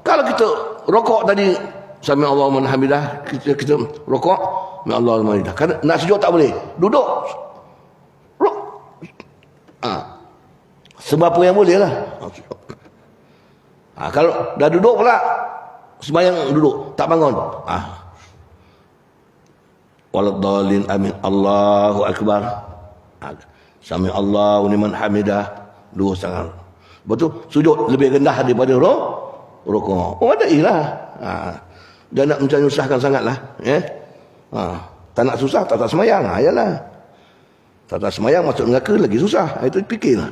Kalau kita rokok tadi, sami Allahu liman hamidah, kita rokok, sami Allahu liman hamidah. Kan nak sujud tak boleh. Duduk. Sebab apa yang boleh lah. Kalau dah duduk pula, sembahyang duduk, tak bangun. Waladhdallin, amin. Allahu akbar. Sami Allahu liman hamidah. 2 setengah. Lepas tu sujud lebih rendah daripada rokok. Oh, ada lah. Dia nak macam nyusahkan sangatlah, tak nak susah, tak semayang. Yalah. Tak semayang masuk neraka lagi susah. Itu fikirlah.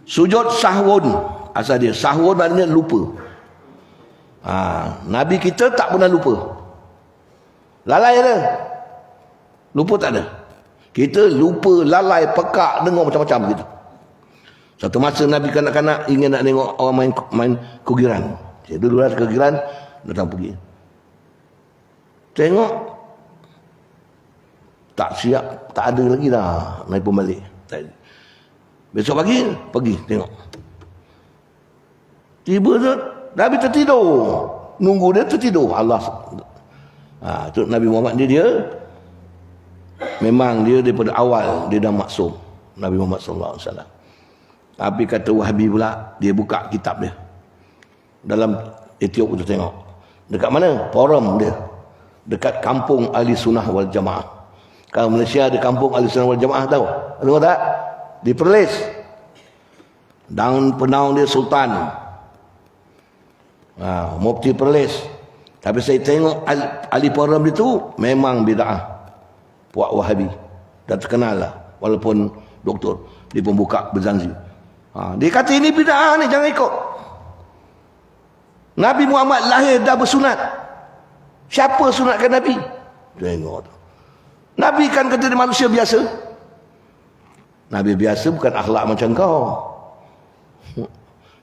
Sujud sahwun, asal dia sahwun maknanya lupa. Nabi kita tak pernah lupa. Lalai ada? Lupa tak ada? Kita lupa, lalai, pekak, dengar macam-macam gitu. Satu masa Nabi kanak-kanak ingin nak tengok orang main kugiran. Dulu lah kugiran, datang pergi. Tengok, tak siap, tak ada lagi dah. Naik pun balik. Besok pagi, pergi tengok. Tiba tu, Nabi tertidur. Nunggu dia tertidur. Allah. Tu Nabi Muhammad dia memang dia daripada awal dia dah maksum. Nabi Muhammad SAW. Tapi kata Wahabi pula, dia buka kitab dia. Dalam Ethiopia tu tengok. Dekat mana? Forum dia. Dekat kampung Ahli Sunnah wal Jamaah. Kalau Malaysia ada kampung Ahli Sunnah wal Jamaah, tahu? Tahu tak? Di Perlis. Dan penaung dia Sultan. Mufti Perlis. Tapi saya tengok ahli forum itu memang bid'ah. Puak Wahabi. Dah terkenal lah. Walaupun doktor. Dia pun buka berzanzi. Dia kata ini bid'ah ni, jangan ikut. Nabi Muhammad lahir dah bersunat. Siapa sunatkan Nabi? Tengok. Nabi kan kata dia manusia biasa. Nabi biasa bukan akhlak macam kau.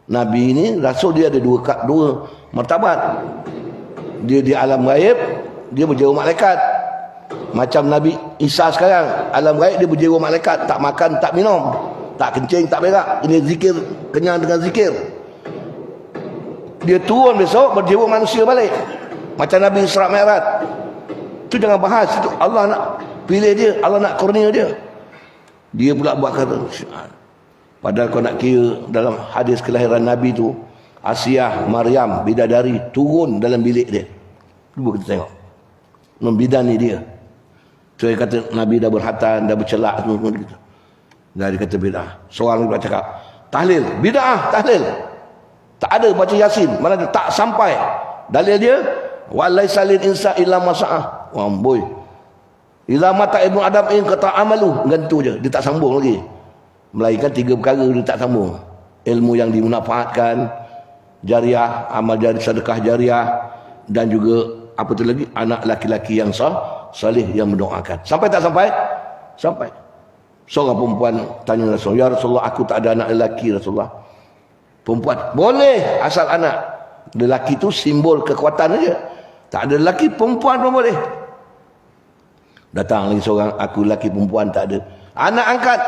Nabi ini, Rasul dia ada dua martabat. Dia di alam gaib, dia berjiwa malaikat. Macam Nabi Isa sekarang, alam gaib dia berjiwa malaikat. Tak makan, tak minum, tak kencing, tak berak. Ini zikir, kenyang dengan zikir. Dia turun besok berjiwa manusia balik. Macam Nabi Isra Mi'raj. Itu jangan bahas. Itu Allah nak pilih dia, Allah nak kurnia dia. Dia pula buat kata, padahal kau nak kira dalam hadis kelahiran Nabi tu, Asiyah, Maryam, bidadari turun dalam bilik dia. Cuba kita tengok. Membidani dia. So dia kata Nabi dah berhatan, dah bercelak semua gitu. Dia kata bid'ah. Seorang pula cakap, tahlil, bid'ah, tahlil. Tak ada baca Yasin, mana tak sampai. Dalil dia, walaisa lil insa illa ma sa'ah. Boy. Idza mata ibnu Adam in qata amalu, gantu je, dia tak sambung lagi. Melainkan 3 perkara dia tak sambung. Ilmu yang dimanfaatkan, jariah, amal jari, sedekah jariah, dan juga apa tu lagi, anak laki-laki yang salih yang mendoakan. Sampai tak sampai? Sampai. Seorang perempuan tanya Rasulullah, ya Rasulullah, aku tak ada anak lelaki Rasulullah. Perempuan, boleh asal anak. Lelaki tu simbol kekuatan aja. Tak ada lelaki, perempuan pun boleh. Datang lagi seorang, aku lelaki perempuan tak ada. Anak angkat,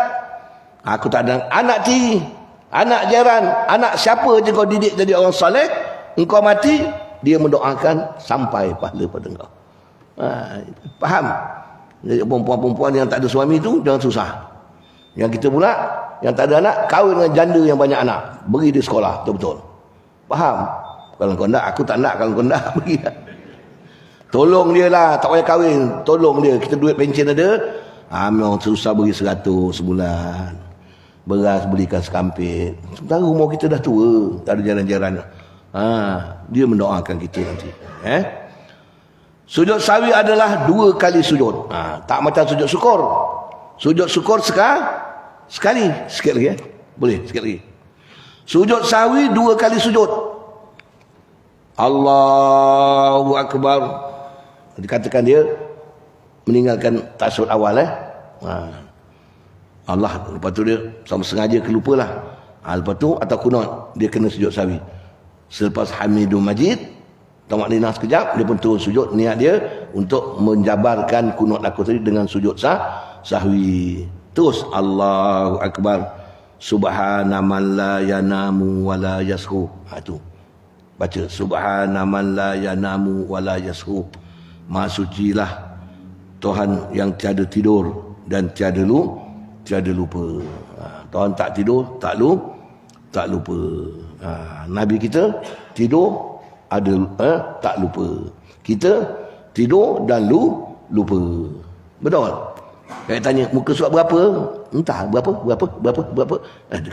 aku tak ada. Anak tiri, anak jiran, anak siapa je kau didik jadi orang soleh, engkau mati, dia mendoakan sampai pahala pada engkau. Faham? Jadi perempuan-perempuan yang tak ada suami tu jangan susah. Yang kita pula yang tak ada anak, kahwin dengan janda yang banyak anak, beri dia sekolah, betul-betul. Faham? Kalau kau nak, aku tak nak. Kalau kau nak, beri. Tolong dia lah, tak payah kahwin, tolong dia. Kita duit pencen ada, memang susah beri 100 sebulan. Beras belikan sekampit. Sementara umur kita dah tua, tak ada jalan-jalan. Dia mendoakan kita nanti. Sujud sawi adalah 2 kali sujud. Tak macam sujud syukur. Sujud syukur sekali. Sikit lagi. Boleh, sikit lagi. Sujud sawi 2 kali sujud. Allahu Akbar. Dikatakan dia meninggalkan tasyahud awal. Allah, lepas tu dia sama sengaja kelupalah. Lepas tu atau kunut, dia kena sujud sawi. Selepas Hamidum Majid, tamak ninah sekejap, dia pun turun sujud. Niat dia untuk menjabarkan kunut aku tadi dengan sujud sahwi. Terus Allahu Akbar. Subhana man la yanamu wa la yashu. Itu. Baca Subhana man la yanamu wa la yashu. Maha sucilah Tuhan yang tiada tidur dan tiada lupa. Tuhan tak tidur, tak lupa. Nabi kita tidur tak lupa. Kita tidur dan lupa. Betul? Saya tanya muka surat berapa? Entah berapa.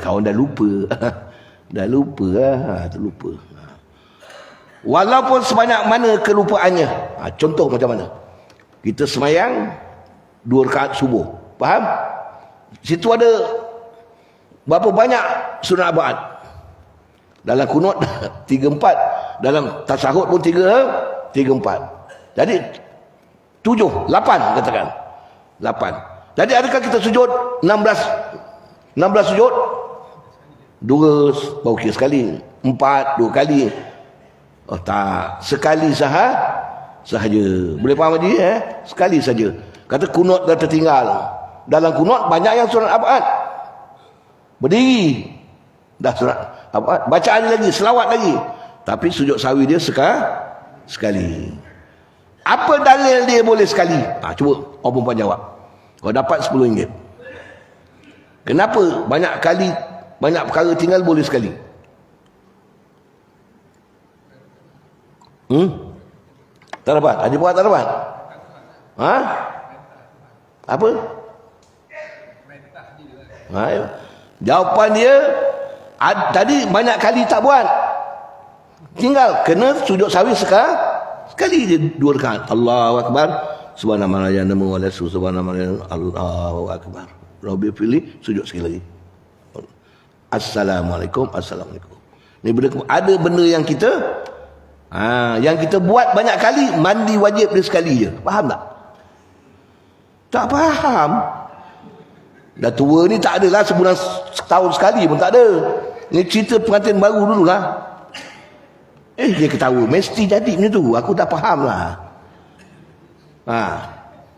Kawan dah lupa. Dah lupa lah. Terlupa. Walaupun sebanyak mana kelupaannya. Contoh macam mana? Kita semayang 2 rakaat subuh. Faham? Situ ada berapa banyak sunat abad? Dalam kunut 3-4. Dalam tasyahud pun 3-4. Jadi 7, 8 katakan. 8. Jadi adakah kita sujud 16 sujud? 2 baru kira sekali. 4 2 kali. Oh tak, sekali sahaja. Boleh faham tadi sekali saja. Kata kunut dah tertinggal. Dalam kunut banyak yang sunat abad. Berdiri dah sunat abad, bacaan lagi, selawat lagi. Tapi sujud sawi dia sekali. Apa dalil dia boleh sekali? Cuba orang perempuan jawab. Kau dapat RM10. Kenapa banyak perkara tinggal boleh sekali? Tak dapat? Ada buat tak dapat? Apa? Jawapan dia tadi banyak kali tak buat. Tinggal kena sujud sawi sekali je 2 rakaat. Allahu akbar. Subhanallah ya namu wa lasu subhanallah Allahu akbar. Rabbi pilih sujud sekali lagi. Assalamualaikum. Ni ada benda yang kita buat banyak kali, mandi wajib dia sekali je. Faham tak? Tak faham. Dah tua ni tak adalah sebulan setahun sekali pun tak ada. Ni cerita pengantin baru dululah. Dia ketawa, mesti jadi macam tu. Aku dah faham lah.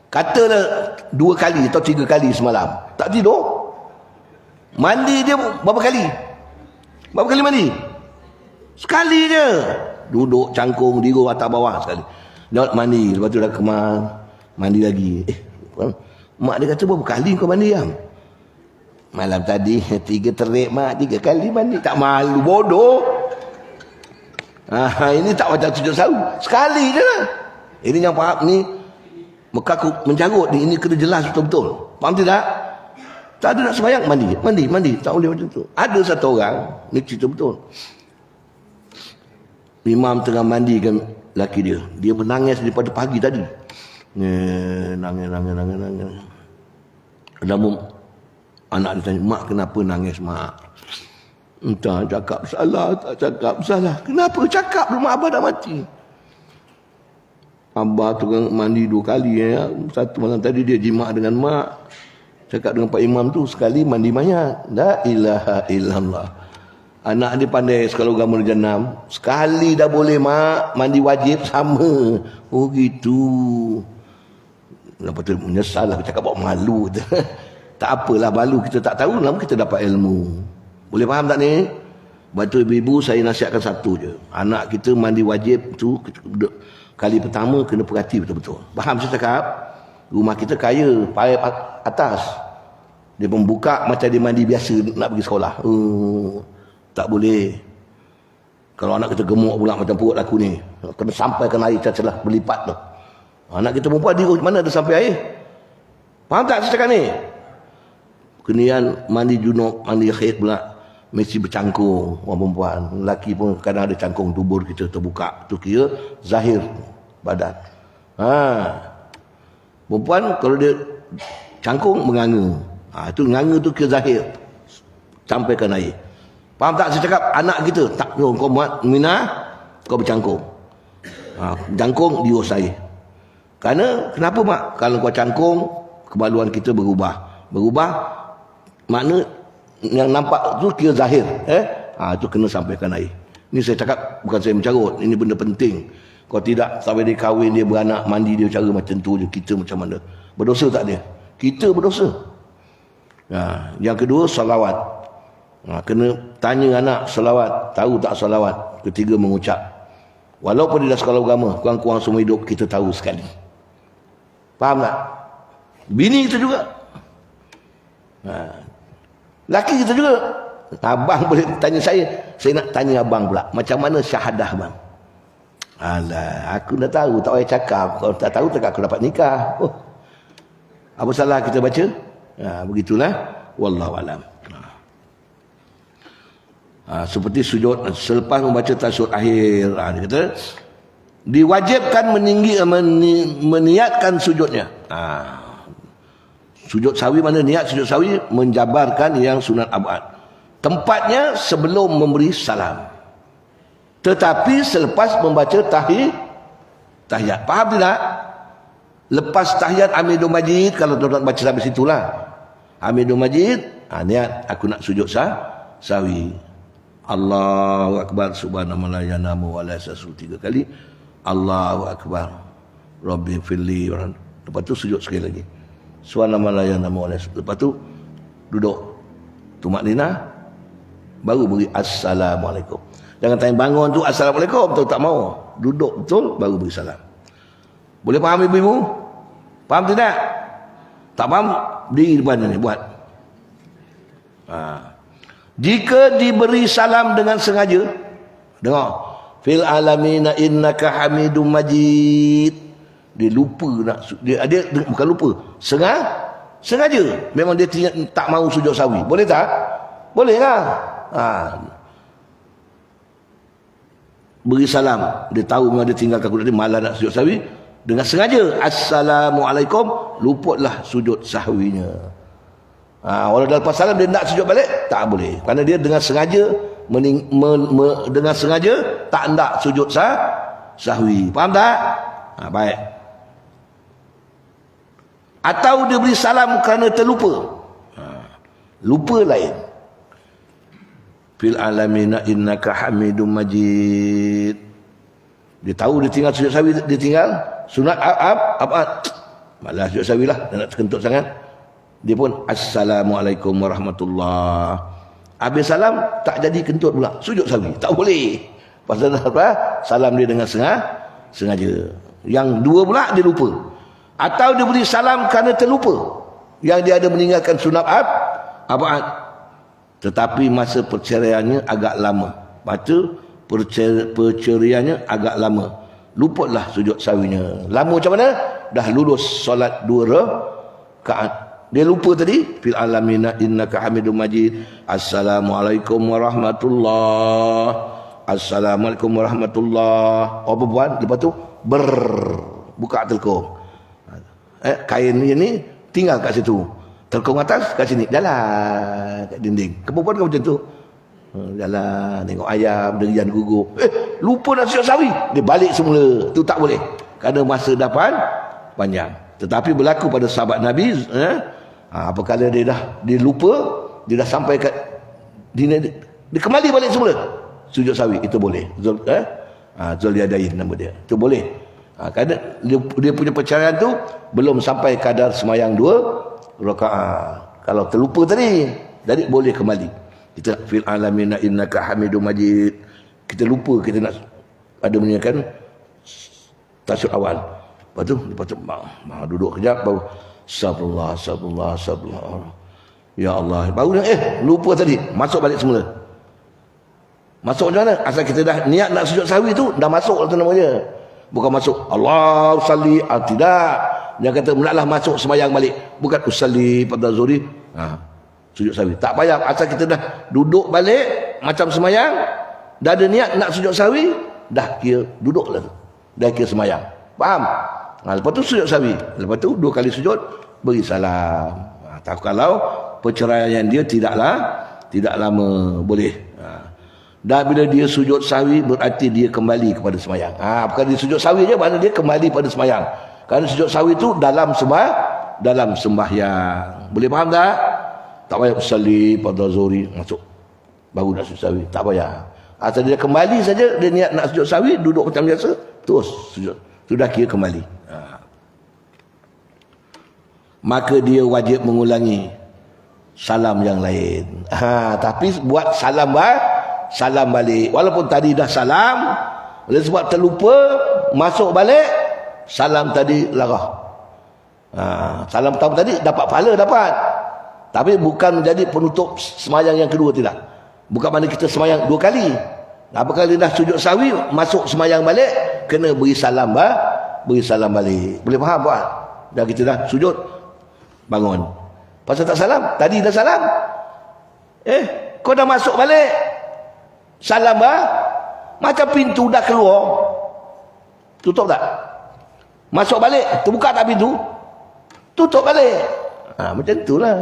Katalah 2 kali atau 3 kali semalam tak tidur. Mandi dia berapa kali? Berapa kali mandi? Sekali je. Duduk cangkung tidur atas bawah sekali. Nak mandi, lepas tu dah kemas, mandi lagi. Mak dia kata berapa kali kau mandi yang? Malam tadi 3 terik mak, 3 kali mandi. Tak malu bodoh. Ini tak macam sujud sawi. Sekali je lah. Ini yang faham ni mekaku menjarut ni, ini kena jelas betul-betul. Faham tidak? Tak ada nak sembahyang, mandi. Tak boleh macam tu. Ada satu orang, ni cerita betul. Imam tengah mandikan laki dia. Dia menangis daripada pagi tadi. Nangis. Lalu anak dia tanya, mak kenapa nangis mak? Entah, cakap salah. Kenapa cakap rumah abah dah mati? Abah tu kan mandi 2 kali Satu malam tadi dia jimat dengan mak. Cakap dengan Pak Imam tu sekali mandi mayat. La ilaha illallah. Anak dia pandai sekolah agama darjah 6. Sekali dah boleh mak, mandi wajib sama. Oh gitu. Lepas tu menyesal lah, cakap bawa malu. Tak apalah, malu kita tak tahu, lama kita dapat ilmu. Boleh faham tak ni? Lepas tu ibu-ibu saya nasihatkan satu je. Anak kita mandi wajib tu kali pertama kena perhati betul-betul. Faham saya cakap? Rumah kita kaya, paip atas. Dia membuka macam dia mandi biasa nak pergi sekolah. Tak boleh. Kalau anak kita gemuk pula macam perut aku ni, kena sampaikan air celah berlipat tu. Anak kita perempuan di mana ada sampai air? Faham tak saya cakap ni? Kemudian mandi junub, mandi haid pula mesti bercangkung orang perempuan. Lelaki pun kadang ada cangkung dubur kita terbuka. Tu kira zahir badan. Perempuan kalau dia cangkung menganga. Itu nganga tu kira zahir. Sampaikan air. Faham tak saya cakap? Anak kita tak kau buat minah, kau bercangkung. Jangkung diurus air. Kenapa mak? Kalau kau cangkung, kemaluan kita berubah. Makna yang nampak tu kira zahir. Itu kena sampaikan air. Ini saya cakap bukan saya mencarut. Ini benda penting. Kalau tidak sampai dia kahwin, dia beranak, mandi dia cara macam tu je. Kita macam mana? Berdosa tak dia? Kita berdosa. Yang kedua, salawat. Kena tanya anak salawat. Tahu tak salawat? Ketiga, mengucap. Walaupun dia dah sekolah agama, kurang-kurang semua hidup kita tahu sekali. Faham tak? Bini kita juga. Laki kita juga. Abang boleh tanya saya nak tanya abang pula, macam mana syahadah bang? Alah, aku dah tahu, tak payah cakap. Kalau tak tahu, tak aku dapat nikah. Apa salah kita baca? Begitulah. Wallahu alam. Seperti sujud selepas membaca tasyahud akhir. Dia kata diwajibkan meniatkan sujudnya. Sujud sawi, mana niat sujud sawi? Menjabarkan yang sunat abad. Tempatnya sebelum memberi salam, tetapi selepas membaca tahiyat. Faham tidak? Lepas tahiyat Hamidul Majid, kalau tuan-tuan baca sampai situlah. Hamidul Majid, niat aku nak sujud sawi. Allahu Akbar, subhanallah ya namu wa la yasasu 3 kali. Allahu Akbar, Rabbi firli. Lepas tu sujud sekali lagi. Subhanallah ya namu wa la yasasu. Lepas tu duduk tumakninah, baru beri assalamualaikum. Jangan tanya bangun tu assalamualaikum, betul tak mau. Duduk betul baru beri salam. Boleh faham ibu-ibu? Faham tidak? Tak faham? Di depan ni buat. Jika diberi salam dengan sengaja, dengar, fil alamina innaka hamidum majid. Dia lupa nak, dia bukan lupa, sengaja. Memang dia tak mau sujud sawi. Boleh tak? Boleh lah. Beri salam, dia tahu memang dia tinggalkan kuda dia, malah nak sujud sahwi, dengan sengaja assalamualaikum, luputlah sujud sahwinya. Walau lepas salam dia nak sujud balik, tak boleh, kerana dia dengan sengaja dengan sengaja tak nak sujud sahwi. Faham tak? Baik. Atau dia beri salam kerana terlupa. Lupa lain. Fil alamina innaka hamidum majid. Dia tahu dia tinggal sujud sawi, dia tinggal sunat abad. Malah sujud sawi lah, dia nak terkentut sangat. Dia pun assalamualaikum warahmatullahi. Habis salam tak jadi kentut pula, sujud sawi. Tak boleh. Pasal apa? Salam dia dengan sengaja. Yang dua pula dia lupa. Atau dia beri salam kerana terlupa, yang dia ada meninggalkan sunat abad. Tetapi masa perceraiannya agak lama. Perceraiannya agak lama. Luputlah sujud sawinya. Lama macam mana? Dah lulus solat 2 rakaat. Dia lupa tadi. Fil alamina innaka hamidum majid. Assalamualaikum warahmatullahi. Assalamualaikum warahmatullahi. Apa buat? Lepas tu buka telkom. Kain ini tinggal kat situ. Telkom atas kat sini, jalan kat dinding. Perempuan kau macam tu, jalan tengok ayam derian gugup, lupa nak sujud sawi, dia balik semula. Tu tak boleh, kerana masa depan panjang. Tetapi berlaku pada sahabat Nabi, apabila dia lupa, dia dah sampai kat dia kembali balik semula sujud sawi, itu boleh. Zulyadain nama dia, itu boleh. Kerana dia punya perceraian tu belum sampai kadar semayang 2 rakaat. Kalau terlupa tadi, jadi boleh kembali. Kita fil alamina innaka hamidum majid, kita lupa kita nak ada menyanyikan tasyahud awal. Lepas tu duduk kejap, baru astagfirullah. Ya Allah, baru lupa tadi, masuk balik semula. Masuk macam mana? Asal kita dah niat nak sujud sahwi tu, dah masuk tu namanya. Bukan masuk Allah usalli, tidak. Dia kata mulaklah masuk semayang balik, bukan usalli pada zuhri sujud sahwi. Tak payah, asal kita dah duduk balik macam semayang, dah ada niat nak sujud sahwi, dah kira duduklah tu, dah kira semayang. Faham? Lepas tu sujud sahwi, lepas tu 2 kali sujud, beri salam. Tak, kalau perceraian dia tidak lama, boleh. Dan bila dia sujud sahwi, berarti dia kembali kepada semayang. Bukan dia sujud sahwi je, maknanya dia kembali pada semayang. Kerana sujud sahwi itu dalam sembahyang. Boleh faham tak? Tak payah usalli pada zuhri, masuk baru nak sujud sahwi, tak payah. Asal dia kembali saja, dia niat nak sujud sahwi, duduk macam biasa, terus sujud, sudah kira kembali. Maka dia wajib mengulangi salam yang lain. Tapi buat salam balik, walaupun tadi dah salam, oleh sebab terlupa masuk balik, salam tadi larah. Salam pertama tadi dapat pahala, dapat, tapi bukan menjadi penutup semayang yang kedua, tidak. Bukan mana kita semayang 2 kali. Apabila dah sujud sahwi, masuk semayang balik, kena beri salam balik. Boleh faham puan? Dah kita dah sujud, bangun, pasal tak salam, tadi dah salam, kau dah masuk balik, Salam macam pintu dah keluar. Tutup tak? Masuk balik, terbuka tak pintu? Tutup balik. Macam itulah.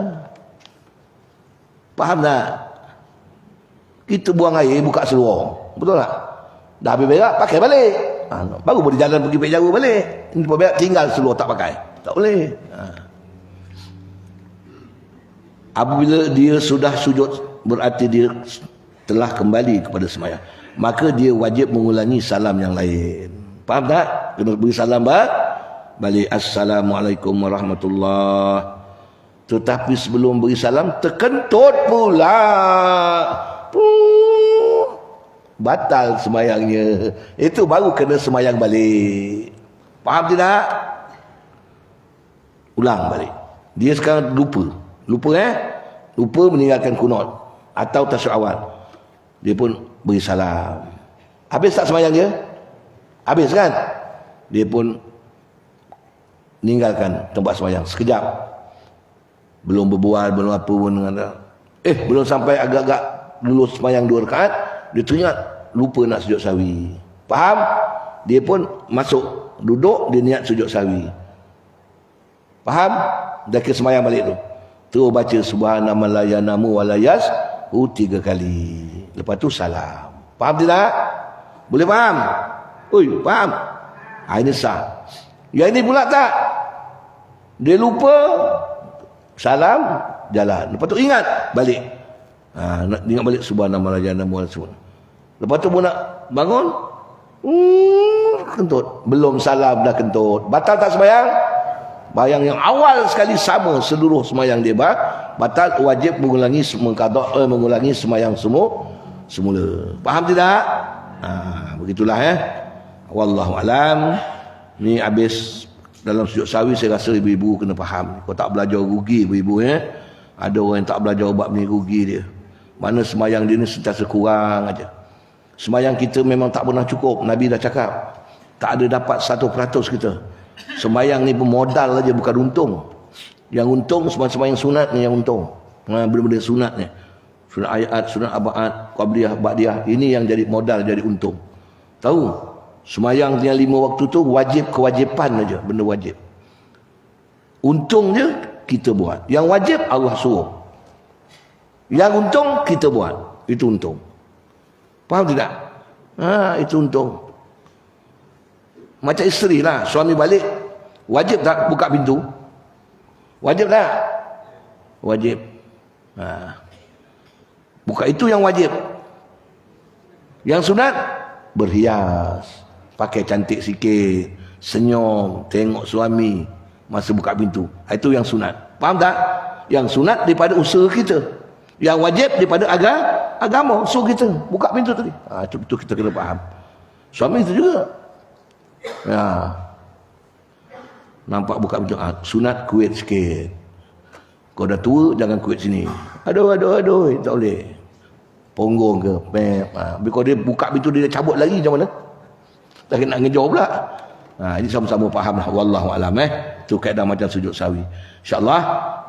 Faham tak? Kita buang air, buka seluar. Betul tak? Dah habis berak, pakai balik. Baru boleh jalan pergi Pek Jawa balik. Ini berak, tinggal seluar tak pakai. Tak boleh. Apabila dia sudah sujud, berarti dia telah kembali kepada sembahyang. Maka dia wajib mengulangi salam yang lain. Faham tak? Kena beri salam balik. Assalamualaikum warahmatullahi. Tetapi sebelum beri salam, terkentut pula. Batal sembahyangnya. Itu baru kena sembahyang balik. Faham tidak? Ulang balik. Dia sekarang lupa. Lupa meninggalkan kunut atau tasyahud awal. Dia pun beri salam. Habis tak sembahyang dia? Habis kan? Dia pun meninggalkan tempat sembahyang sekejap. Belum berbual, belum apa pun dengan belum sampai agak-agak lulus sembahyang 2 rakaat, dia teringat lupa nak sujud sahwi. Faham? Dia pun masuk, duduk, dia niat sujud sahwi. Faham? Dah ke sembahyang balik tu. Terus baca subhanallah la yanamu wa la yas'u 3 kali. Lepas tu salam. Faham tidak? Boleh faham? Faham? Ini sah. Yang ini pula tak. Dia lupa, salam, jalan. Lepas tu ingat, balik. Nak ingat balik subhanallah la yanamu wa la yas'u. Lepas tu pun nak bangun, kentut. Belum salam dah kentut. Batal tak sembahyang? Bayang yang awal sekali sama seluruh sembahyang dia batal, wajib mengulangi mengulangi sembahyang semula. Faham tidak? Begitulah wallahu alam. Ni habis dalam sujud sahwi, saya rasa ibu-ibu kena faham. Kau tak belajar rugi ibu-ibu Ada orang yang tak belajar bab ni, rugi dia. Mana sembahyang dia ni sentiasa kurang aja. Sembahyang kita memang tak pernah cukup. Nabi dah cakap, tak ada dapat 1% kita. Sembahyang ni pemodal aja, bukan untung. Yang untung sembahyang sunat ni yang untung. Benda-benda sunat ni. Sunat ayat, sunat abaat, qabliyah, ba'diyah. Ini yang jadi modal, jadi untung. Tahu? Sembahyang yang 5 waktu tu wajib, kewajipan aja, benda wajib. Untung je kita buat. Yang wajib Allah suruh. Yang untung kita buat. Itu untung. Faham tidak? Itu untung. Macam isteri lah, suami balik, wajib tak buka pintu? Wajib tak? Wajib. Buka, itu yang wajib. Yang sunat, berhias, pakai cantik sikit, senyum, tengok suami masa buka pintu. Itu yang sunat. Faham tak? Yang sunat daripada usaha kita. Yang wajib daripada agama, usaha kita buka pintu tadi. Itu kita kena faham. Suami itu juga. Nampak buka pintu, sunat kuit sikit. Kau dah tua, jangan kuit sini. Aduh, tak boleh. Ponggong ke, tapi kalau dia buka pintu, dia cabut lagi macam mana? Tak nak ngejar pula. Ini sama-sama faham lah. Wallahu alam. Itu kaedah macam sujud sahwi. InsyaAllah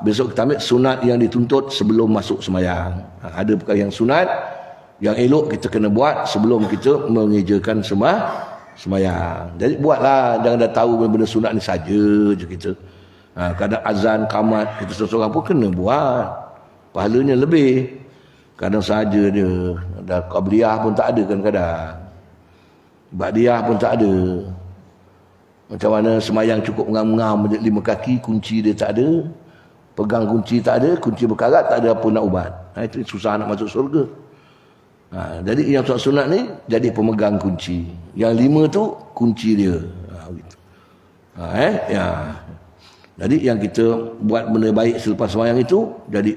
besok kita ambil sunat yang dituntut sebelum masuk sembahyang. Ada perkara yang sunat, yang elok kita kena buat sebelum kita mengerjakan sembahyang. Jadi buatlah, jangan dah tahu benda-benda sunat ni saja je kita. Kadang azan, qamat, kita seorang-seorang pun kena buat. Pahalanya lebih. Kadang saja dia. Dah qabliyah pun tak ada kadang-kadang. Ba'diyah pun tak ada. Macam mana sembahyang cukup ngam-ngam 5 kaki, kunci dia tak ada. Pegang kunci tak ada, kunci berkarat, tak ada apa nak ubat. Itu susah nak masuk surga. Jadi yang sunat ni jadi pemegang kunci. Yang 5 tu kunci dia. Gitu. Jadi yang kita buat benda baik selepas sembahyang itu jadi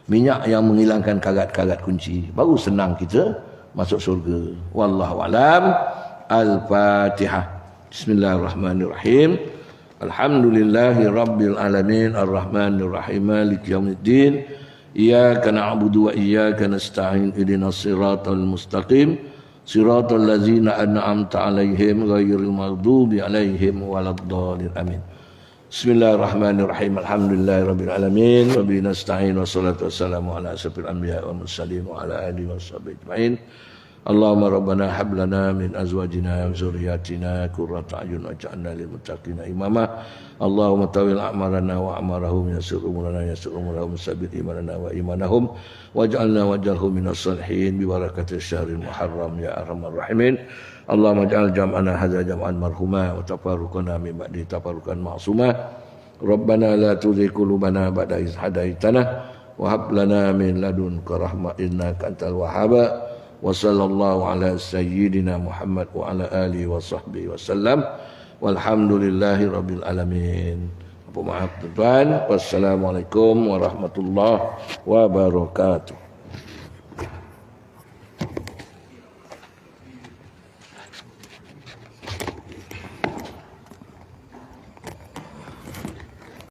minyak yang menghilangkan karat-karat kunci. Baru senang kita masuk surga. Wallahu alam. Al-Fatihah. Bismillahirrahmanirrahim. Alhamdulillahi rabbil alamin, arrahmanir rahim, maliki yaumiddin. Iyyaka na'budu wa iyyaka nasta'in. Ihdinas siratal mustaqim. Siratal ladzina an'amta 'alaihim ghairil maghdubi 'alaihim waladdallin. Amin. Bismillahirrahmanirrahim. Alhamdulillahirabbil alamin wa bihi nasta'in wassalatu wassalamu ala asyrofil anbiya'i wal mursalin wa ala alihi washabihi ajmain. Allahumma rabbana hab lana min azwajina wa dzurriyyatina qurrata a'yun waj'alna lil muttaqina imama. Allahumma tawil a'marana wa a'marahum yassir umurana yassir umurahum sabbit imanana wa imanahum waj'alna waj'alhum minas salihin bi barakati syahril muharram ya arhamar rahimin. Allahumma ij'al jam'ana hadza jam'an marhuma wa tafarruqana min ba'di tafarruqan ma'suma. Rabbana la tuzigh qulubana ba'da idh hadaitana wa hab lana min ladunka rahmah innaka antal wahhab. Wa sallallahu ala sayyidina Muhammad wa ala alihi wa sahbihi wasallam. Walhamdulillahi rabbil alamin. Maaf tuan. Wassalamualaikum warahmatullahi wabarakatuh.